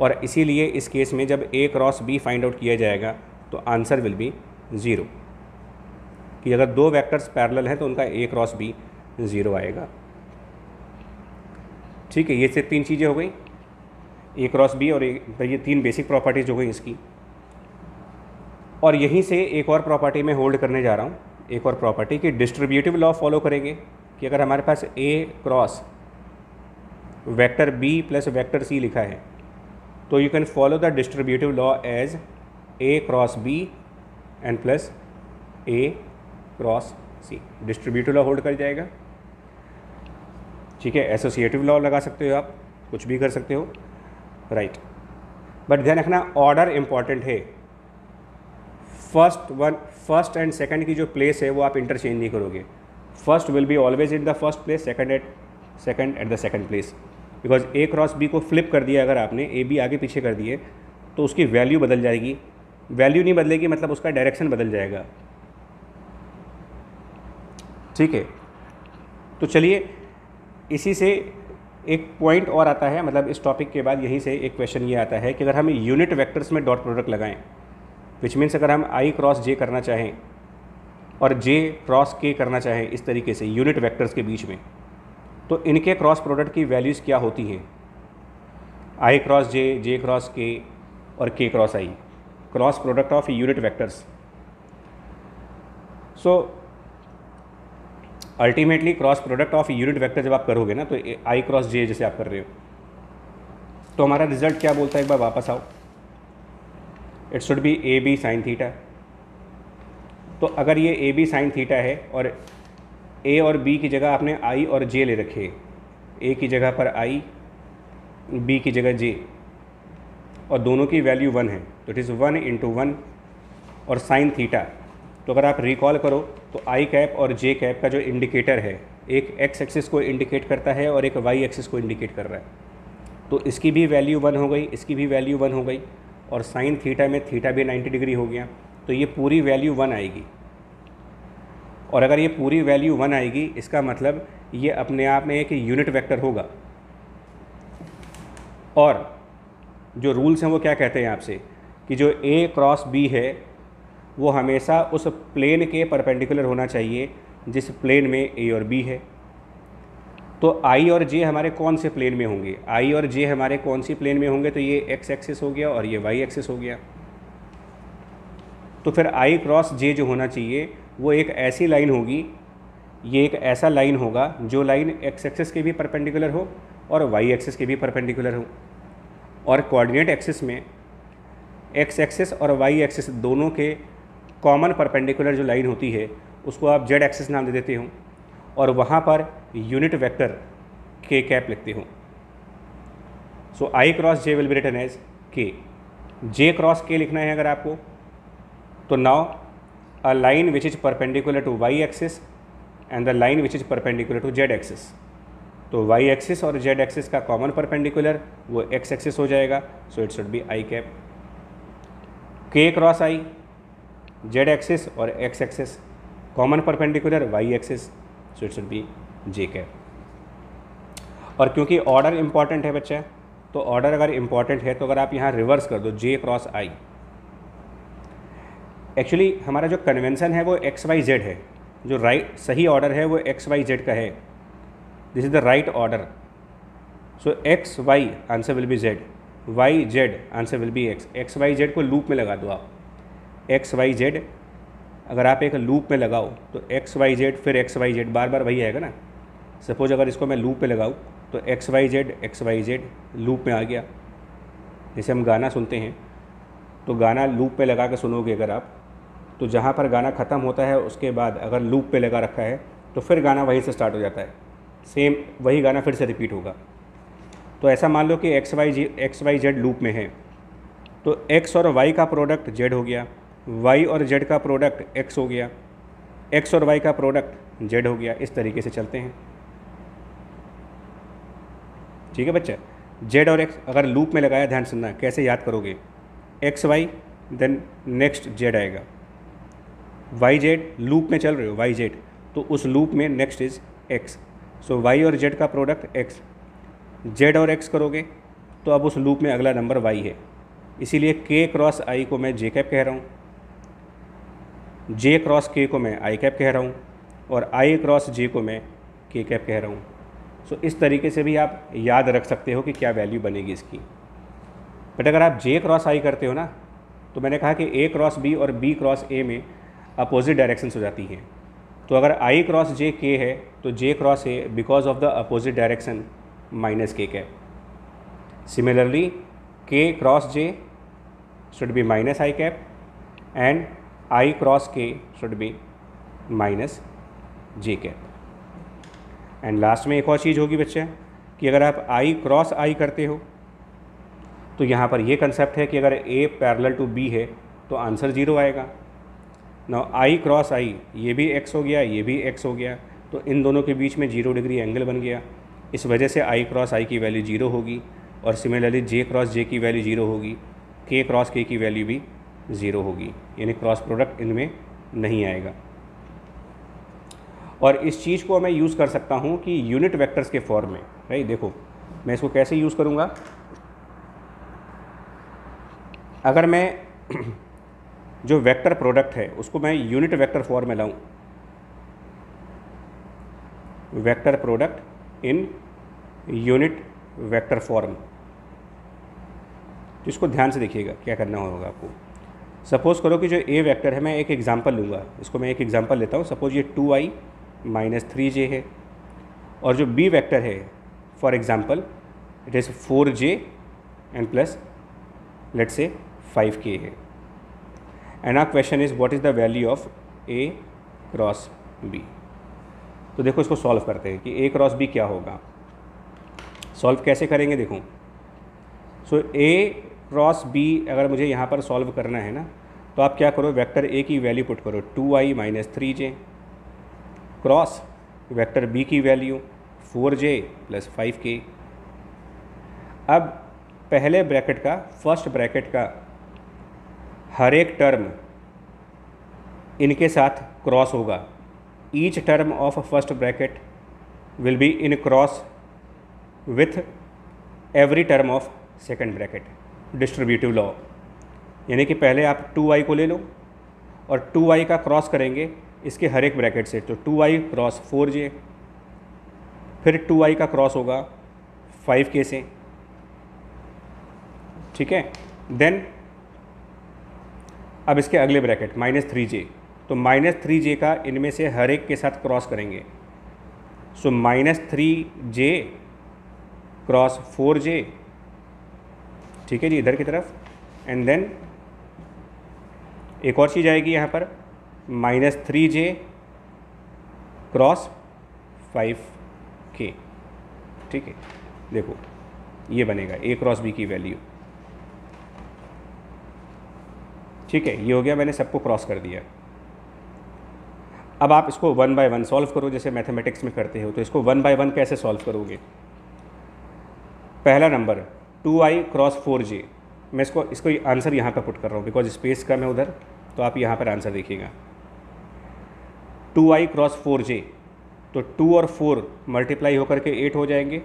और इसीलिए इस केस में जब ए क्रॉस बी फाइंड आउट किया जाएगा तो आंसर विल बी 0, कि अगर दो वेक्टर्स पैरेलल हैं तो उनका ए क्रॉस बी 0 आएगा। ठीक है, ये से 3 चीज़ें हो गई, ए क्रॉस बी, और ये 3 बेसिक प्रॉपर्टीज़ हो गई इसकी। और यहीं से एक और प्रॉपर्टी मैं होल्ड करने जा रहा हूँ, एक और प्रॉपर्टी कि डिस्ट्रीब्यूटिव लॉ फॉलो करेंगे कि अगर हमारे पास A cross vector B plus vector C लिखा है तो you can follow the distributive law as A cross B and plus A cross C. Distributive law hold कर जाएगा। ठीक है, एसोसिएटिव लॉ लगा सकते हो, आप कुछ भी कर सकते हो, राइट। बट ध्यान रखना ऑर्डर इंपॉर्टेंट है। फर्स्ट एंड सेकंड की जो प्लेस है वो आप इंटरचेंज नहीं करोगे। First will be always in the first place, second at the second place. Because A cross B को फ्लिप कर दिया अगर आपने, ए बी आगे पीछे कर दिए तो उसकी वैल्यू बदल जाएगी। वैल्यू नहीं बदलेगी मतलब उसका डायरेक्शन बदल जाएगा। ठीक है, तो चलिए इसी से एक पॉइंट और आता है, मतलब इस टॉपिक के बाद यहीं से एक क्वेश्चन ये आता है कि अगर हम यूनिट वेक्टर्स में डॉट प्रोडक्ट लगाएं, विच मीन्स अगर हम आई क्रॉस जे करना चाहें और जे क्रॉस के करना चाहें इस तरीके से यूनिट वेक्टर्स के बीच में, तो इनके क्रॉस प्रोडक्ट की वैल्यूज़ क्या होती हैं? आई क्रॉस जे, जे क्रॉस के और के cross I, cross product of unit vectors. So ultimately cross product of unit vector जब आप करोगे ना, तो आई क्रॉस जे जैसे आप कर रहे हो, तो हमारा रिजल्ट क्या बोलता है? एक बार वापस आओ, it should be A B sine theta. तो अगर ये ए बी साइन थीटा है और ए और बी की जगह आपने आई और जे ले रखे, ए की जगह पर आई, बी की जगह जे, और दोनों की वैल्यू 1 है, तो इट इज़ 1 × 1 और साइन थीटा। तो अगर आप रिकॉल करो तो आई कैप और जे कैप का जो इंडिकेटर है, एक एक्स एक्सिस को इंडिकेट करता है और एक वाई एक्सिस को इंडिकेट कर रहा है। तो इसकी भी वैल्यू 1 हो गई, इसकी भी वैल्यू 1 हो गई, और साइन थीटा में थीटा भी 90 डिग्री हो गया, तो ये पूरी वैल्यू 1 आएगी। और अगर ये पूरी वैल्यू 1 आएगी, इसका मतलब ये अपने आप में एक यूनिट वेक्टर होगा। और जो रूल्स हैं वो क्या कहते हैं आपसे कि जो ए क्रॉस बी है वो हमेशा उस प्लेन के परपेंडिकुलर होना चाहिए जिस प्लेन में ए और बी है। तो आई और जे हमारे कौन से प्लेन में होंगे? आई और जे हमारे कौन सी प्लेन में होंगे? तो ये एक्स एक्सिस हो गया और ये वाई एक्सिस हो गया। तो फिर आई क्रॉस जे जो होना चाहिए वो एक ऐसी लाइन होगी, ये एक ऐसा लाइन होगा जो लाइन एक्स एक्सिस के भी परपेंडिकुलर हो और वाई एक्सिस के भी परपेंडिकुलर हो। और कोऑर्डिनेट एक्सिस में एक्स एक्सिस और वाई एक्सिस दोनों के कॉमन परपेंडिकुलर जो लाइन होती है उसको आप जेड एक्सिस नाम दे देते हो, और वहाँ पर यूनिट वेक्टर के कैप लिखते हो। So I cross J will be written as K. J cross K लिखना है अगर आपको, तो now a line which is perpendicular to Y axis and the line which is perpendicular to Z axis. तो Y axis और Z axis का common perpendicular वो X axis हो जाएगा, so it should be I cap. K cross I, Z axis और X axis, common perpendicular Y axis, so it should be J cap. और क्योंकि order important है बच्चा, तो ऑर्डर अगर इंपॉर्टेंट है तो अगर आप यहाँ रिवर्स कर दो जे क्रॉस आई, एक्चुअली हमारा जो कन्वेंशन है वो एक्स वाई जेड है, जो राइट सही ऑर्डर है वो एक्स वाई जेड का है। This is the right order. So X Y answer will be Z, Y Z answer will be X. X Y Z को लूप में लगा दो आप, एक्स वाई जेड अगर आप एक लूप में लगाओ तो एक्स वाई जेड फिर एक्स वाई जेड बार बार वही आएगा ना। सपोज अगर इसको मैं लूप पे लगाऊँ तो एक्स वाई जेड लूप में आ गया। जैसे हम गाना सुनते हैं तो गाना लूप पे लगा के सुनोगे अगर आप, तो जहाँ पर गाना ख़त्म होता है उसके बाद अगर लूप पे लगा रखा है तो फिर गाना वहीं से स्टार्ट हो जाता है, सेम वही गाना फिर से रिपीट होगा। तो ऐसा मान लो कि एक्स वाई जेड लूप में है, तो एक्स और वाई का प्रोडक्ट जेड हो गया, वाई और जेड का प्रोडक्ट एक्स हो गया, एक्स और वाई का प्रोडक्ट जेड हो गया। इस तरीके से चलते हैं, ठीक है बच्चा। जेड और एक्स अगर लूप में लगाया, ध्यान सुनना कैसे याद करोगे, X Y then next Z आएगा, वाई जेड लूप में चल रहे हो वाई जेड, तो उस लूप में next is X. So Y और जेड का प्रोडक्ट एक्स, जेड और एक्स करोगे तो अब उस लूप में अगला नंबर वाई है, इसीलिए के क्रॉस आई को मैं जे कैप कह रहा हूँ, जे क्रॉस के को मैं आई कैप कह रहा हूँ, और आई क्रॉस जे को मैं के कैप कह रहा हूँ। सो इस तरीके से भी आप याद रख सकते हो कि क्या वैल्यू बनेगी इसकी। बट अगर आप जे क्रॉस आई करते हो ना, तो मैंने कहा कि ए क्रॉस बी और बी क्रॉस ए में अपोजिट डायरेक्शंस हो जाती हैं। तो अगर आई क्रॉस जे के है तो J cross A because of the opposite direction minus K cap. Similarly K cross J should be minus I cap and I cross K should be minus J cap. And last में एक और चीज़ होगी बच्चे कि अगर आप आई cross आई करते हो तो यहाँ पर ये कंसेप्ट है कि अगर ए पैरेलल टू बी है तो आंसर 0 आएगा। नाउ आई क्रॉस आई, ये भी x हो गया, ये भी x हो गया, तो इन दोनों के बीच में 0 डिग्री एंगल बन गया। इस वजह से आई क्रॉस आई की वैल्यू 0 होगी और सिमिलरली जे क्रॉस जे की वैल्यू 0 होगी, के क्रॉस के की वैल्यू भी 0 होगी, यानी क्रॉस प्रोडक्ट इनमें नहीं आएगा। और इस चीज़ को मैं यूज़ कर सकता हूँ कि यूनिट वेक्टर्स के फॉर्म में। राइट, देखो मैं इसको कैसे यूज़ करूँगा। अगर मैं जो वेक्टर प्रोडक्ट है उसको मैं यूनिट वेक्टर फॉर्म में लाऊं, vector product in unit vector form, तो इसको ध्यान से देखिएगा क्या करना होगा आपको। सपोज़ करो कि जो ए वेक्टर है, मैं एक एग्जांपल लूँगा, इसको मैं एक एग्जांपल लेता हूँ। सपोज ये 2i माइनस 3j है और जो बी वेक्टर है for example it is 4j and plus let's say 5k है। And our question is what is the value of A cross B. तो देखो इसको सॉल्व करते हैं कि ए क्रॉस बी क्या होगा। सॉल्व कैसे करेंगे देखो। सो ए क्रॉस बी अगर मुझे यहाँ पर सॉल्व करना है ना, तो आप क्या करो, वेक्टर ए की वैल्यू पुट करो 2i minus 3j cross vector B की वैल्यू 4j प्लस 5k। अब पहले ब्रैकेट का, फर्स्ट ब्रैकेट का हर एक टर्म इनके साथ क्रॉस होगा। Each term of first bracket will be in cross with every term of second bracket, distributive law. यानी कि पहले आप 2i को ले लो और 2i का क्रॉस करेंगे इसके हर एक ब्रैकेट से, तो 2i क्रॉस 4j, फिर 2i का क्रॉस होगा 5k से, ठीक है। देन अब इसके अगले ब्रैकेट माइनस 3j, तो माइनस 3j का इनमें से हर एक के साथ क्रॉस करेंगे। So minus 3j cross 4j, ठीक है जी, इधर की तरफ। एंड देन एक और चीज़ आएगी यहाँ पर माइनस 3j क्रॉस 5k, ठीक है। देखो ये बनेगा ए क्रॉस बी की वैल्यू, ठीक है। ये हो गया, मैंने सबको क्रॉस कर दिया। अब आप इसको 1 बाय 1 सॉल्व करो जैसे मैथमेटिक्स में करते हो। तो इसको 1 बाय 1 कैसे सॉल्व करोगे। पहला नंबर 2i क्रॉस 4j, मैं इसको आंसर यहाँ पर पुट कर रहा हूँ बिकॉज स्पेस कम है उधर, तो आप यहाँ पर आंसर देखिएगा 2i क्रॉस 4j, तो 2 और 4 मल्टीप्लाई होकर के 8 हो जाएंगे।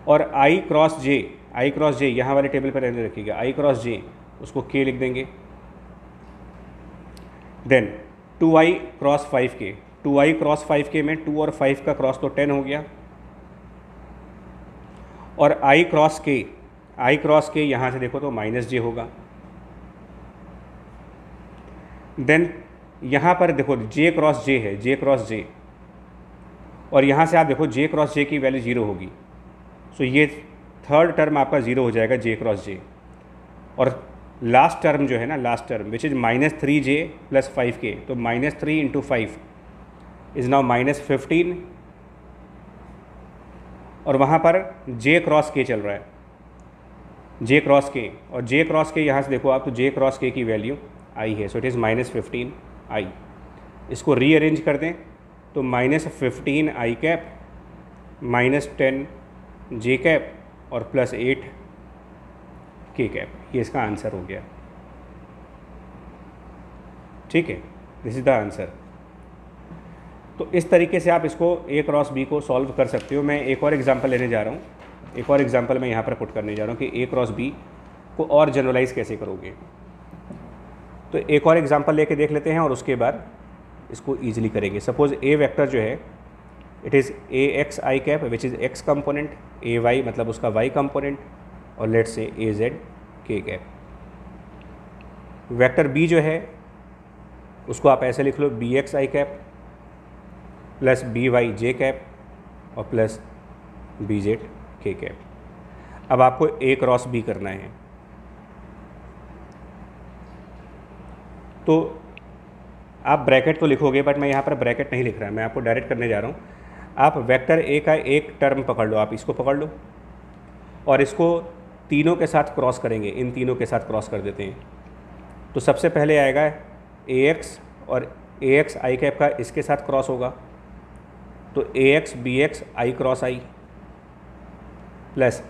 और i क्रॉस j यहाँ वाले टेबल पर रहने रखिएगा, i क्रॉस j उसको k लिख देंगे। Then 2i cross 5k, 2i cross 5k में 2 और 5 का क्रॉस तो 10 हो गया। और i क्रॉस k यहाँ से देखो तो माइनस j होगा। देन यहाँ पर देखो j क्रॉस j है, j क्रॉस j, और यहाँ से आप देखो j क्रॉस j की वैल्यू 0 होगी। सो ये थर्ड टर्म आपका 0 हो जाएगा j क्रॉस j। और लास्ट टर्म जो है ना, last term which is minus 3j plus 5k, तो minus 3 into 5 is now minus 15, और वहाँ पर j क्रॉस k चल रहा है, j क्रॉस k, और j क्रॉस k यहाँ से देखो आप तो j क्रॉस k की वैल्यू i है, so it is minus 15i। इसको रीअरेंज कर दें तो minus 15i cap minus 10j cap और प्लस 8k कैप, ये इसका आंसर हो गया, ठीक है। This is the answer. तो इस तरीके से आप इसको ए क्रॉस बी को सॉल्व कर सकते हो। मैं एक और एग्जांपल लेने जा रहा हूँ, एक और एग्जांपल मैं यहाँ पर पुट करने जा रहा हूँ कि ए क्रॉस बी को और जनरलाइज कैसे करोगे। तो एक और एग्जांपल लेके देख लेते हैं और उसके बाद इसको ईजिली करेंगे। सपोज़ ए वेक्टर जो है it is A X I cap which is X component, A Y मतलब उसका वाई कंपोनेंट, और let say A Z K cap. Vector B जो है उसको आप ऐसे लिख लो, B X I cap plus B Y J cap और plus B Z K cap. अब आपको ए क्रॉस बी करना है, तो आप ब्रैकेट तो लिखोगे बट मैं यहाँ पर ब्रैकेट नहीं लिख रहा, मैं आपको डायरेक्ट करने जा रहा हूँ। आप वेक्टर ए का एक टर्म पकड़ लो, आप इसको पकड़ लो और इसको तीनों के साथ क्रॉस करेंगे, इन तीनों के साथ क्रॉस कर देते हैं। तो सबसे पहले आएगा ए एक्स, और ए एक्स आई कैप का इसके साथ क्रॉस होगा, तो A X B X I cross I, plus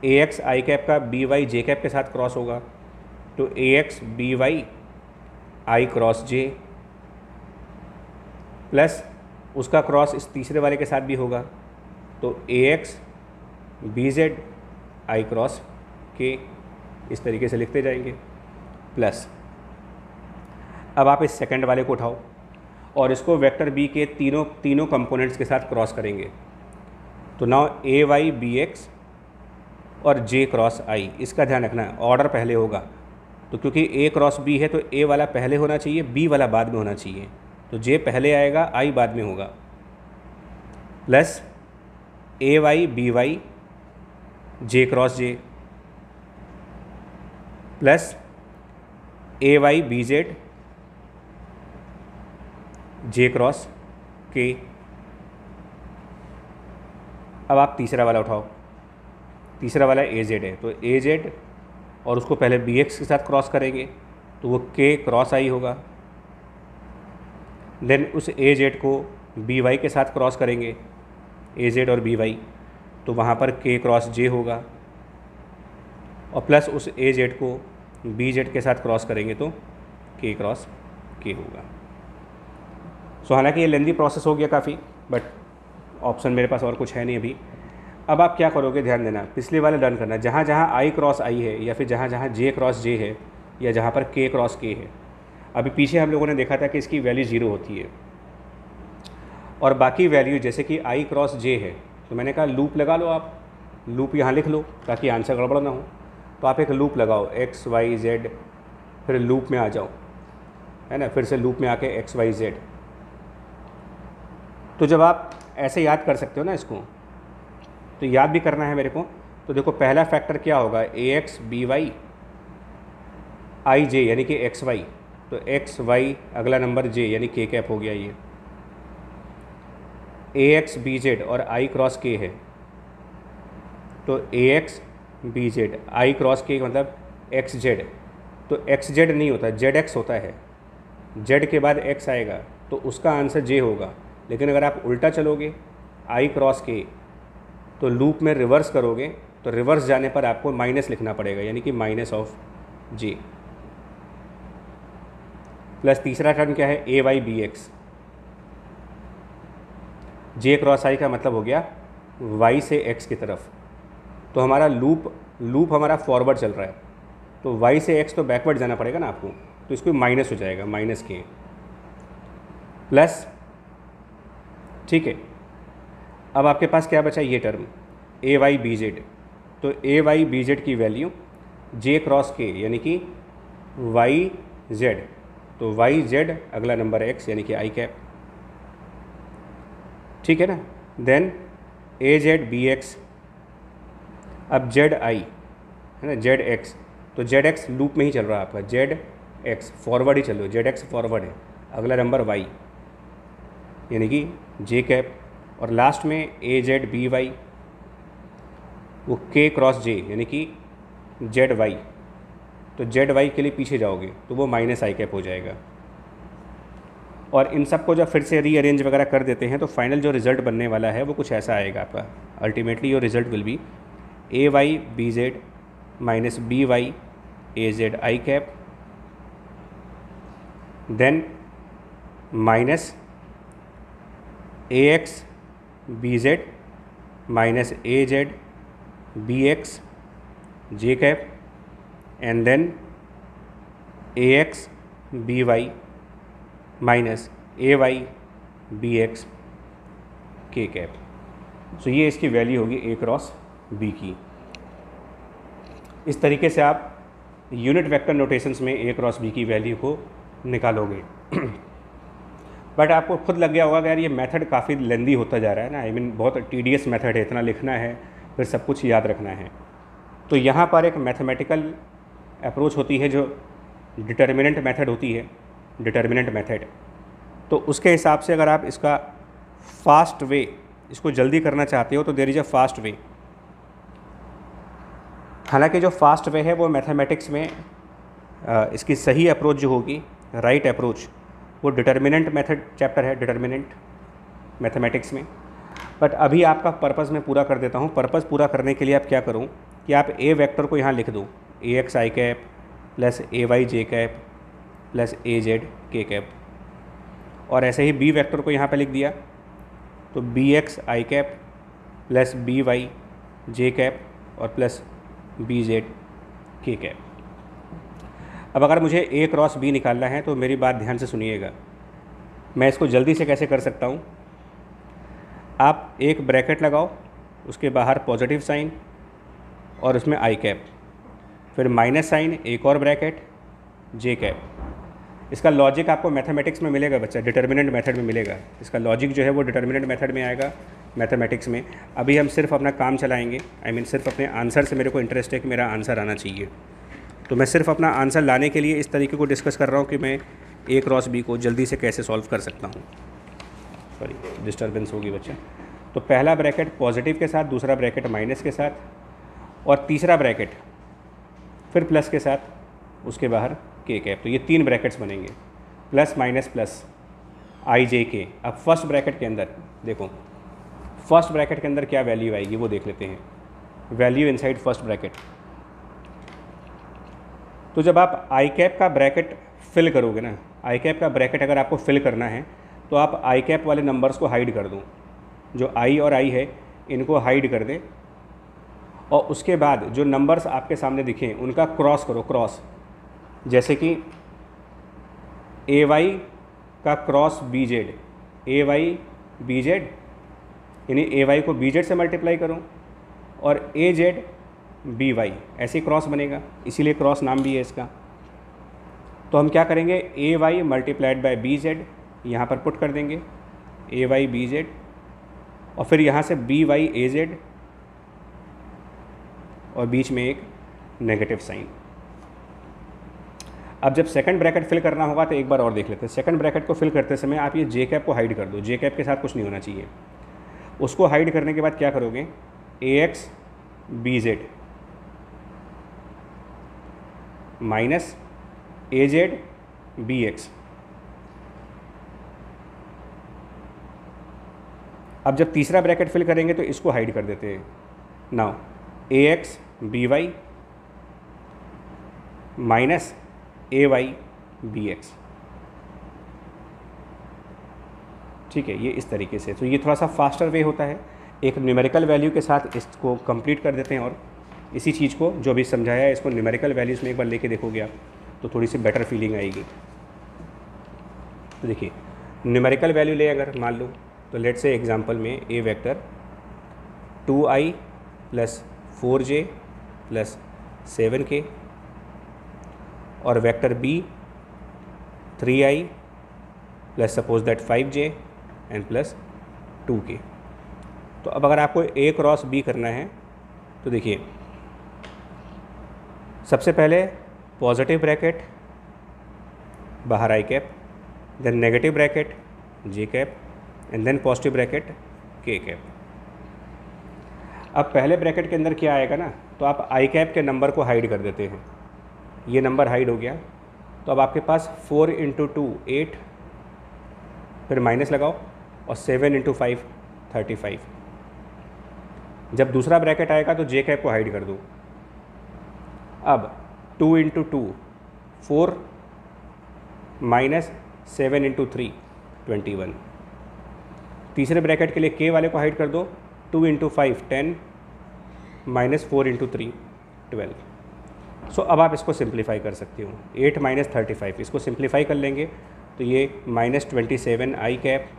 A X I cap का बी वाई जे कैप के साथ क्रॉस होगा, तो A X B Y I cross J, plus उसका क्रॉस इस तीसरे वाले के साथ भी होगा, तो A X B Z I cross K, इस तरीके से लिखते जाएंगे। प्लस अब आप इस सेकंड वाले को उठाओ और इसको वेक्टर बी के तीनों कंपोनेंट्स के साथ क्रॉस करेंगे, तो नाउ ए वाई बी एक्स और जे क्रॉस आई। इसका ध्यान रखना है, ऑर्डर पहले होगा, तो क्योंकि ए क्रॉस बी है तो ए वाला पहले होना चाहिए, बी वाला बाद में होना चाहिए, तो जे पहले आएगा, आई बाद में होगा। प्लस ए वाई बी वाई जे क्रॉस जे, प्लस ए Y B Z J cross के। अब आप तीसरा वाला उठाओ, तीसरा वाला ए जेड है, तो ए जेड और उसको पहले बी एक्स के साथ क्रॉस करेंगे, तो वो के क्रॉस आई होगा। देन उस ए जेड को बी वाई के साथ क्रॉस करेंगे, ए जेड और बी वाई, तो वहाँ पर के क्रॉस जे होगा, और प्लस उस ए जेड को बी जेड के साथ क्रॉस करेंगे तो के क्रॉस के होगा। सो हालांकि ये लेंदी प्रोसेस हो गया काफ़ी, बट ऑप्शन मेरे पास और कुछ है नहीं अभी। अब आप क्या करोगे, ध्यान देना, पिछले वाले डन करना, जहाँ जहाँ आई क्रॉस आई है या फिर जहाँ जहाँ जे क्रॉस जे है या जहाँ पर के क्रॉस के है, अभी पीछे हम लोगों ने देखा था कि इसकी वैल्यू 0 होती है, और बाकी वैल्यू जैसे कि आई क्रॉस जे है, तो मैंने कहा लूप लगा लो, आप लूप यहाँ लिख लो ताकि आंसर गड़बड़ ना हो। तो आप एक लूप लगाओ एक्स वाई जेड, फिर लूप में आ जाओ, है ना, फिर से लूप में आके एक्स वाई जेड। तो जब आप ऐसे याद कर सकते हो ना इसको, तो याद भी करना है मेरे को, तो देखो पहला फैक्टर क्या होगा, ए एक्स बी वाई आई जे यानी कि एक्स वाई, तो एक्स वाई अगला नंबर जे यानी के कैप हो गया ये। ए एक्स बी जेड और आई क्रॉस के है, तो A X B Z I cross K मतलब एक्स जेड, तो एक्स जेड नहीं होता, जेड एक्स होता है, जेड के बाद एक्स आएगा तो उसका आंसर जे होगा। लेकिन अगर आप उल्टा चलोगे आई क्रॉस के, तो लूप में रिवर्स करोगे, तो रिवर्स जाने पर आपको माइनस लिखना पड़ेगा, यानी कि माइनस ऑफ जे। प्लस तीसरा टर्म क्या है, ए वाई बी एक्स, जे क्रॉस आई का मतलब हो गया वाई से एक्स की तरफ, तो हमारा लूप हमारा फॉरवर्ड चल रहा है, तो वाई से एक्स तो बैकवर्ड जाना पड़ेगा ना आपको, तो इसको माइनस हो जाएगा, माइनस के प्लस, ठीक है। अब आपके पास क्या बचा, ये टर्म ए वाई बी जेड, तो ए वाई बी जेड की वैल्यू जे क्रॉस के यानी कि वाई जेड, तो वाई जेड अगला नंबर एक्स यानी कि आई कैप, ठीक है ना। देन ए जेड बी एक्स, अब जेड आई है ना, जेड एक्स, तो जेड एक्स लूप में ही चल रहा है आपका, जेड एक्स फॉरवर्ड ही चल रहा है, जेड एक्स फॉरवर्ड है, अगला नंबर वाई यानी कि जे कैप, और लास्ट में ए जेड बी वाई वो के क्रॉस जे यानी कि जेड वाई, तो जेड वाई के लिए पीछे जाओगे तो वो माइनस आई कैप हो जाएगा। और इन सब को जब फिर से रीअरेंज वगैरह कर देते हैं तो फाइनल जो रिज़ल्ट बनने वाला है वो कुछ ऐसा आएगा आपका, ultimately your result will be A Y B Z minus B Y A Z I cap, then minus A X B Z minus A Z B X J cap, and then A X B Y minus A Y B X K cap. So ये इसकी value होगी ए cross B की। इस तरीके से आप unit vector notations में ए cross B की वैल्यू को निकालोगे। बट आपको खुद लग गया होगा कि यार ये मेथड काफ़ी लेंदी होता जा रहा है ना, आई मीन बहुत टीडियस मेथड है, इतना लिखना है फिर सब कुछ याद रखना है। तो यहाँ पर एक मैथमेटिकल अप्रोच होती है जो डिटर्मिनेंट मेथड होती है, डिटर्मिनेंट मेथड। तो उसके हिसाब से अगर आप इसका फास्ट वे, इसको जल्दी करना चाहते हो तो there is a fast way. हालांकि जो फास्ट वे है वो मैथमेटिक्स में इसकी सही अप्रोच जो होगी, राइट अप्रोच, वो डिटर्मिनेंट मेथड चैप्टर है, डिटर्मिनेंट मैथमेटिक्स में। बट अभी आपका पर्पज़ मैं पूरा कर देता हूँ। पर्पज़ पूरा करने के लिए आप क्या करूँ कि आप ए वेक्टर को यहाँ लिख दो, ए X I cap plus A Y J cap plus A Z K cap, और ऐसे ही बी वेक्टर को यहाँ पे लिख दिया तो B X I cap plus B Y J cap और plus B Z K cap. अब अगर मुझे ए क्रॉस बी निकालना है तो मेरी बात ध्यान से सुनिएगा, मैं इसको जल्दी से कैसे कर सकता हूँ। आप एक ब्रैकेट लगाओ, उसके बाहर पॉजिटिव साइन और उसमें आई कैप, फिर माइनस साइन, एक और ब्रैकेट, जे कैप। इसका लॉजिक आपको मैथमेटिक्स में मिलेगा बच्चा, डिटर्मिनेंट मेथड में मिलेगा। इसका लॉजिक जो है वो डिटर्मिनेंट मेथड में आएगा मैथमेटिक्स में। अभी हम सिर्फ अपना काम चलाएंगे, आई मीन सिर्फ अपने आंसर से मेरे को इंटरेस्ट है कि मेरा आंसर आना चाहिए। तो मैं सिर्फ अपना आंसर लाने के लिए इस तरीके को डिस्कस कर रहा हूँ कि मैं ए क्रॉस बी को जल्दी से कैसे सॉल्व कर सकता हूँ। सॉरी, डिस्टर्बेंस होगी बच्चा। तो पहला ब्रैकेट पॉजिटिव के साथ, दूसरा ब्रैकेट माइनस के साथ, और तीसरा ब्रैकेट फिर प्लस के साथ, उसके बाहर के कैप। तो ये 3 ब्रैकेट्स बनेंगे, प्लस माइनस प्लस आई जे के। अब फर्स्ट ब्रैकेट के अंदर देखो, फर्स्ट ब्रैकेट के अंदर क्या वैल्यू आएगी वो देख लेते हैं। Value inside first bracket. तो जब आप आई कैप का ब्रैकेट फिल करोगे ना, आई कैप का ब्रैकेट अगर आपको फिल करना है तो आप आई कैप वाले नंबर्स को हाइड कर दो। जो आई और आई है इनको हाइड कर दें, और उसके बाद जो नंबर्स आपके सामने दिखें उनका क्रॉस करो, क्रॉस। जैसे कि ए वाई का क्रॉस बी जेड, ए वाई बी जेड, यानी ए वाई को बी जेड से मल्टीप्लाई करो और ए जेड बी वाई, ऐसे क्रॉस बनेगा, इसीलिए क्रॉस नाम भी है इसका। तो हम क्या करेंगे, A Y multiplied by B Z यहाँ पर पुट कर देंगे, ए वाई बी जेड, और फिर यहाँ से बी वाई ए जेड, और बीच में एक नेगेटिव साइन। अब जब सेकंड ब्रैकेट फिल करना होगा तो एक बार और देख लेते हैं। सेकंड ब्रैकेट को फिल करते समय आप ये जे कैप को हाइड कर दो, जे कैप के साथ कुछ नहीं होना चाहिए। उसको हाइड करने के बाद क्या करोगे, ए X B Z minus A Z B x. अब जब तीसरा ब्रैकेट फिल करेंगे तो इसको हाइड कर देते हैं। Now A X B Y minus A Y B x. ठीक है, ये इस तरीके से। तो ये थोड़ा सा फास्टर वे होता है, एक न्यूमेरिकल वैल्यू के साथ इसको कंप्लीट कर देते हैं। और इसी चीज़ को जो भी समझाया है इसको न्यूमेरिकल वैल्यूज़ में एक बार लेके देखोगे आप तो थोड़ी सी बेटर फीलिंग आएगी। तो देखिए, न्यूमेरिकल वैल्यू ले अगर मान लो तो लेट से एग्जांपल में ए vector 2i plus 4j plus 7k, और vector B 3i plus suppose that 5j and plus 2k। तो अब अगर आपको ए क्रॉस बी करना है तो देखिए, सबसे पहले पॉजिटिव ब्रैकेट बाहर I cap, then negative bracket J cap, and then positive bracket K cap. अब पहले ब्रैकेट के अंदर क्या आएगा ना, तो आप आई कैप के नंबर को हाइड कर देते हैं। ये नंबर हाइड हो गया, तो अब आपके पास 4 × 2 8, फिर माइनस लगाओ, और 7 × 5 35। जब दूसरा ब्रैकेट आएगा तो जे कैप को हाइड कर दो। अब 2 × 2 4 माइनस 7 × 3 21। तीसरे ब्रैकेट के लिए के वाले को हाइड कर दो, 2 × 5 10 माइनस 4 × 3 12। सो अब आप इसको सिंप्लीफाई कर सकते हो, 8 माइनस 35, इसको सिंप्लीफाई कर लेंगे तो ये माइनस 27 आई कैप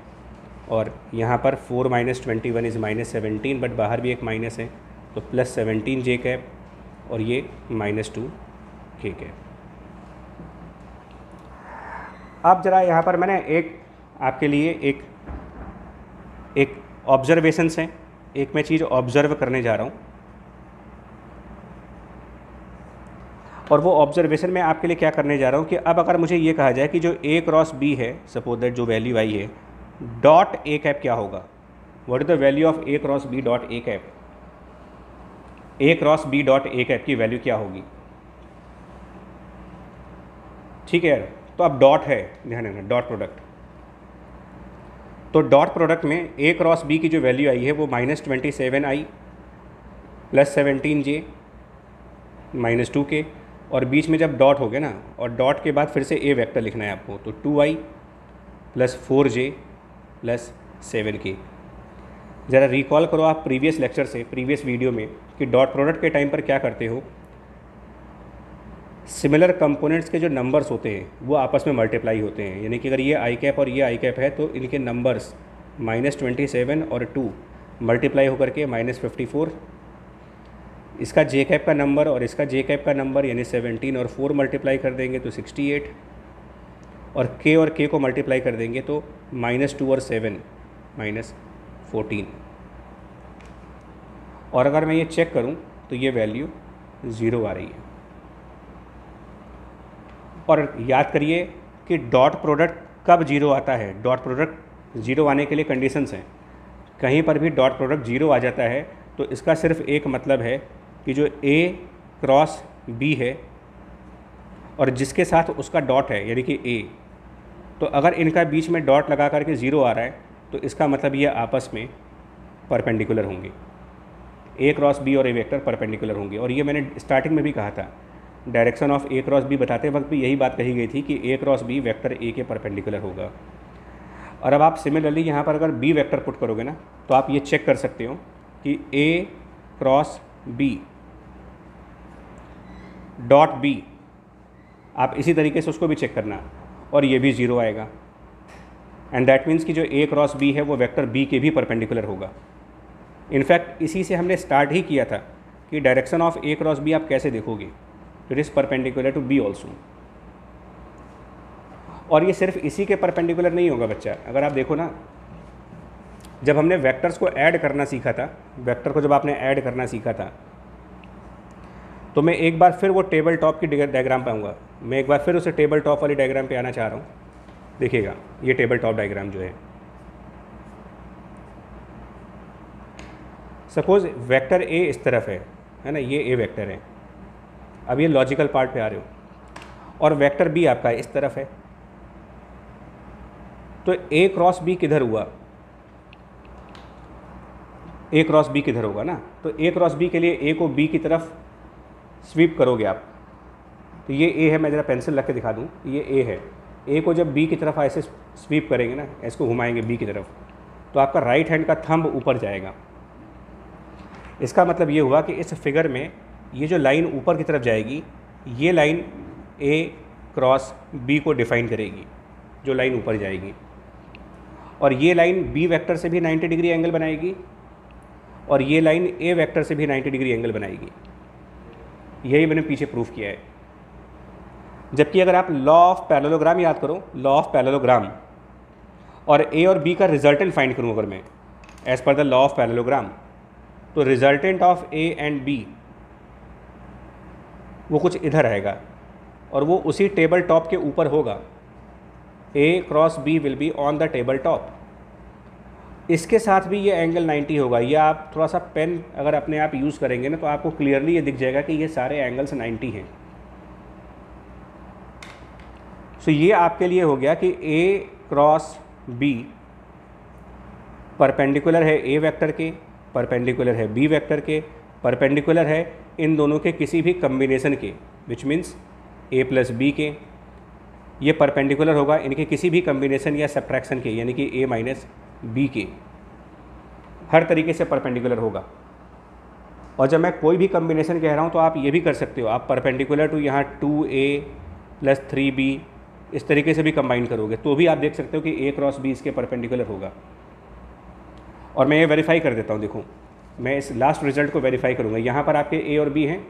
और यहाँ पर 4 - 21 इज़ -17, बट बाहर भी एक माइनस है तो +17 जे कैप और ये -2 के कैप। अब ज़रा यहाँ पर मैंने एक आपके लिए एक ऑब्जर्वेशंस हैं, एक मैं चीज़ ऑब्ज़र्व करने जा रहा हूँ और वो ऑब्जर्वेशन में आपके लिए क्या करने जा रहा हूँ कि अब अगर मुझे ये कहा जाए कि जो A क्रॉस B है, सपोज दैट जो वैल्यू आई है, डॉट A कैप क्या होगा, what is the value of A cross B dot A cap, A cross B dot A cap की वैल्यू क्या होगी। ठीक है यार, तो अब डॉट है, ध्यान रखना डॉट प्रोडक्ट, तो डॉट प्रोडक्ट में A क्रॉस B की जो वैल्यू आई है वो -27 आई +17 J -2 के, और बीच में जब डॉट हो गया ना, और डॉट के बाद फिर से A वेक्टर लिखना है आपको, तो 2i +4j +7k। ज़रा रिकॉल करो आप प्रीवियस लेक्चर से, प्रीवियस वीडियो में, कि डॉट प्रोडक्ट के टाइम पर क्या करते हो, सिमिलर कंपोनेंट्स के जो नंबर्स होते हैं वो आपस में मल्टीप्लाई होते हैं, यानी कि अगर ये आई कैप और ये आई कैप है तो इनके नंबर्स -27 और 2 मल्टीप्लाई होकर के -54, इसका जे कैप का नंबर और इसका जे कैप का नंबर यानी 17 और 4 मल्टीप्लाई कर देंगे तो 68, और के को मल्टीप्लाई कर देंगे तो -2 और 7 -14। और अगर मैं ये चेक करूं तो ये वैल्यू 0 आ रही है। और याद करिए कि डॉट प्रोडक्ट कब 0 आता है, डॉट प्रोडक्ट 0 आने के लिए कंडीशंस हैं। कहीं पर भी डॉट प्रोडक्ट 0 आ जाता है तो इसका सिर्फ एक मतलब है कि जो A क्रॉस B है और जिसके साथ उसका डॉट है यानी कि A, तो अगर इनका बीच में डॉट लगा करके 0 आ रहा है तो इसका मतलब ये आपस में परपेंडिकुलर होंगे, A क्रॉस B और A वेक्टर परपेंडिकुलर होंगे। और ये मैंने स्टार्टिंग में भी कहा था, direction of A cross B बताते वक्त भी यही बात कही गई थी कि A cross B vector A के परपेंडिकुलर होगा। और अब आप सिमिलरली यहाँ पर अगर B वेक्टर पुट करोगे ना तो आप ये चेक कर सकते हो कि A cross B dot B, आप इसी तरीके से उसको भी चेक करना और ये भी 0 आएगा, एंड दैट मीन्स कि जो A क्रॉस B है वो वेक्टर B के भी परपेंडिकुलर होगा। इनफैक्ट इसी से हमने स्टार्ट ही किया था कि direction of A cross B आप कैसे देखोगे, it is perpendicular to B also. और ये सिर्फ इसी के परपेंडिकुलर नहीं होगा बच्चा, अगर आप देखो ना, जब हमने वेक्टर्स को ऐड करना सीखा था, वेक्टर को जब आपने ऐड करना सीखा था तो मैं एक बार फिर वो टेबल टॉप की डायग्राम पे आऊँगा, मैं एक बार फिर उसे टेबल टॉप वाली डायग्राम पे आना चाह रहा हूँ। देखिएगा ये टेबल टॉप डायग्राम जो है, सपोज वेक्टर A इस तरफ है ना, ये A वेक्टर है, अब ये लॉजिकल पार्ट पे आ रहे हो, और वेक्टर B आपका इस तरफ है, तो A क्रॉस B किधर हुआ, A क्रॉस B किधर होगा ना, तो A क्रॉस B के लिए A को B की तरफ स्वीप करोगे आप, तो ये A है, मैं ज़रा पेंसिल रख के दिखा दूँ, ये A है, A को जब B की तरफ ऐसे स्वीप करेंगे ना, इसको घुमाएंगे B की तरफ, तो आपका राइट हैंड का थंब ऊपर जाएगा। इसका मतलब ये हुआ कि इस फिगर में ये जो लाइन ऊपर की तरफ जाएगी, ये लाइन A क्रॉस B को डिफाइन करेगी, जो लाइन ऊपर जाएगी, और ये लाइन B वेक्टर से भी 90 डिग्री एंगल बनाएगी और ये लाइन A वेक्टर से भी 90 डिग्री एंगल बनाएगी। यही मैंने पीछे प्रूफ किया है। जबकि अगर आप लॉ ऑफ पैरेललोग्राम याद करो, लॉ ऑफ पैरेललोग्राम, और A और B का रिजल्टेंट फाइंड करूँ अगर मैं as per the law of parallelogram, तो resultant of A and B वो कुछ इधर आएगा और वो उसी टेबल टॉप के ऊपर होगा। A cross B will be on the table top. इसके साथ भी ये एंगल 90 होगा। ये आप थोड़ा सा पेन अगर अपने आप यूज़ करेंगे ना तो आपको क्लियरली ये दिख जाएगा कि ये सारे एंगल्स 90 हैं। सो ये आपके लिए हो गया कि A क्रॉस B परपेंडिकुलर है A वेक्टर के, परपेंडिकुलर है B वेक्टर के, परपेंडिकुलर है इन दोनों के किसी भी कम्बिनेशन के, which means A plus B के। ये परपेंडिकुलर होगा इनके किसी भी कम्बिनेशन या सब्ट्रैक्शन के, यानी कि A माइनस B के, हर तरीके से परपेंडिकुलर होगा। और जब मैं कोई भी कम्बिनेशन कह रहा हूँ तो आप ये भी कर सकते हो, आप परपेंडिकुलर टू यहाँ 2A प्लस 3B इस तरीके से भी कंबाइन करोगे तो भी आप देख सकते हो कि A क्रॉस B इसके परपेंडिकुलर होगा। और मैं ये वेरीफाई कर देता हूँ। देखो मैं इस लास्ट रिजल्ट को वेरीफाई करूँगा। यहाँ पर आपके ए और बी हैं,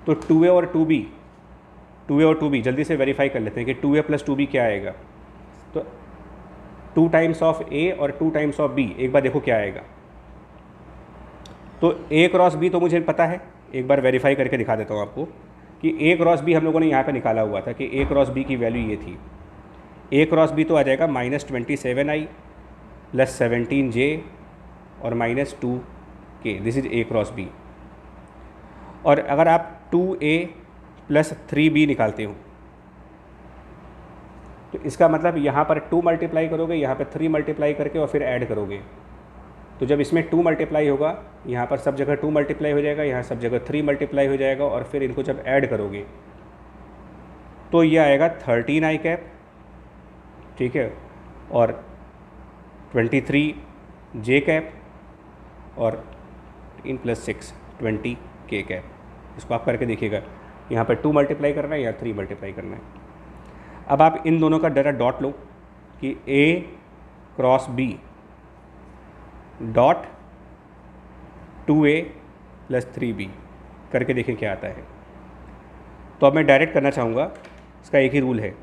तो 2a और 2b जल्दी से वेरीफाई कर लेते हैं कि 2a + 2b क्या आएगा। तो 2 टाइम्स ऑफ a और 2 टाइम्स ऑफ b, एक बार देखो क्या आएगा। तो a क्रॉस b तो मुझे पता है, एक बार वेरीफाई करके दिखा देता हूँ आपको कि a क्रॉस b हम लोगों ने यहाँ पे निकाला हुआ था कि a क्रॉस b की वैल्यू ये थी। a क्रॉस b तो आ जाएगा -27i + 17j और -2k, this is a cross b। और अगर आप 2a + 3b निकालते हो तो इसका मतलब यहाँ पर 2 मल्टीप्लाई करोगे, यहाँ पर 3 मल्टीप्लाई करके और फिर ऐड करोगे। तो जब इसमें 2 मल्टीप्लाई होगा, यहाँ पर सब जगह 2 मल्टीप्लाई हो जाएगा, यहाँ सब जगह 3 मल्टीप्लाई हो जाएगा, और फिर इनको जब ऐड करोगे तो ये आएगा 13i कैप, ठीक है, और 23j कैप और 3 + 6 20k कैप। इसको आप करके देखिएगा, यहाँ पर 2 मल्टीप्लाई करना है या 3 मल्टीप्लाई करना है। अब आप इन दोनों का डायरेक्ट डॉट लो कि a cross b dot 2a + 3b करके देखें क्या आता है। तो अब मैं डायरेक्ट करना चाहूँगा, इसका एक ही रूल है,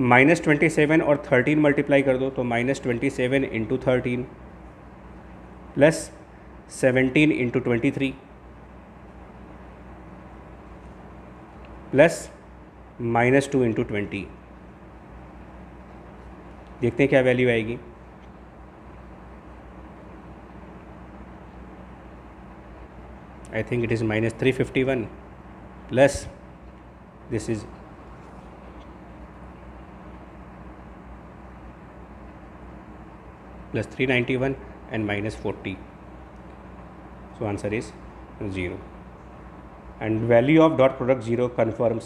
-27 और 13 मल्टीप्लाई कर दो तो -27 × 13 + 17 × 23 प्लस -2 × 20। देखते हैं क्या वैल्यू आएगी। I think it is -351 plus this is +391 and -40. So answer is 0. And value of dot product 0 confirms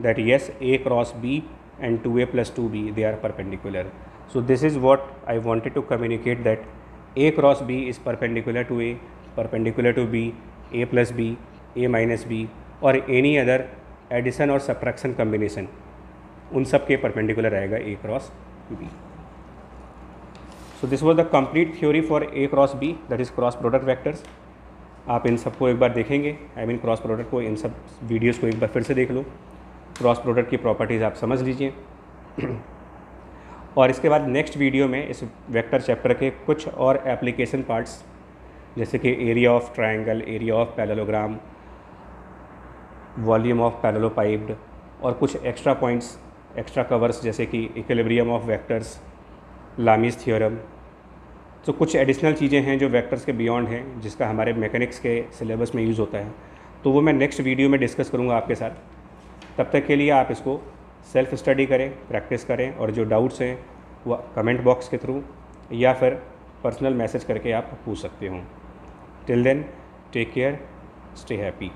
that yes, a cross b and 2a + 2b, they are perpendicular. So this is what I wanted to communicate, that a cross b is perpendicular to a, perpendicular to b, a + b, a - b, और any other addition और subtraction combination, उन सब के perpendicular आएगा a cross b. So this was the complete theory for a cross b, that is cross product vectors. आप इन सबको एक बार देखेंगे, आई मीन क्रॉस प्रोडक्ट को, इन सब वीडियोस को एक बार फिर से देख लो, क्रॉस प्रोडक्ट की प्रॉपर्टीज़ आप समझ लीजिए। और इसके बाद नेक्स्ट वीडियो में इस वेक्टर चैप्टर के कुछ और एप्लीकेशन पार्ट्स, जैसे कि area of triangle, area of parallelogram, volume of parallelepiped, और कुछ एक्स्ट्रा पॉइंट्स, एक्स्ट्रा कवर्स, जैसे कि इक्विलिब्रियम ऑफ वेक्टर्स, लामीज़ थ्योरम। तो कुछ एडिशनल चीज़ें हैं जो वेक्टर्स के बियॉन्ड हैं, जिसका हमारे मैकेनिक्स के सिलेबस में यूज़ होता है, तो वो मैं नेक्स्ट वीडियो में डिस्कस करूँगा आपके साथ। तब तक के लिए आप इसको सेल्फ स्टडी करें, प्रैक्टिस करें, और जो डाउट्स हैं वो कमेंट बॉक्स के थ्रू या फिर पर्सनल मैसेज करके आप पूछ सकते हो। Till then, take care, stay happy.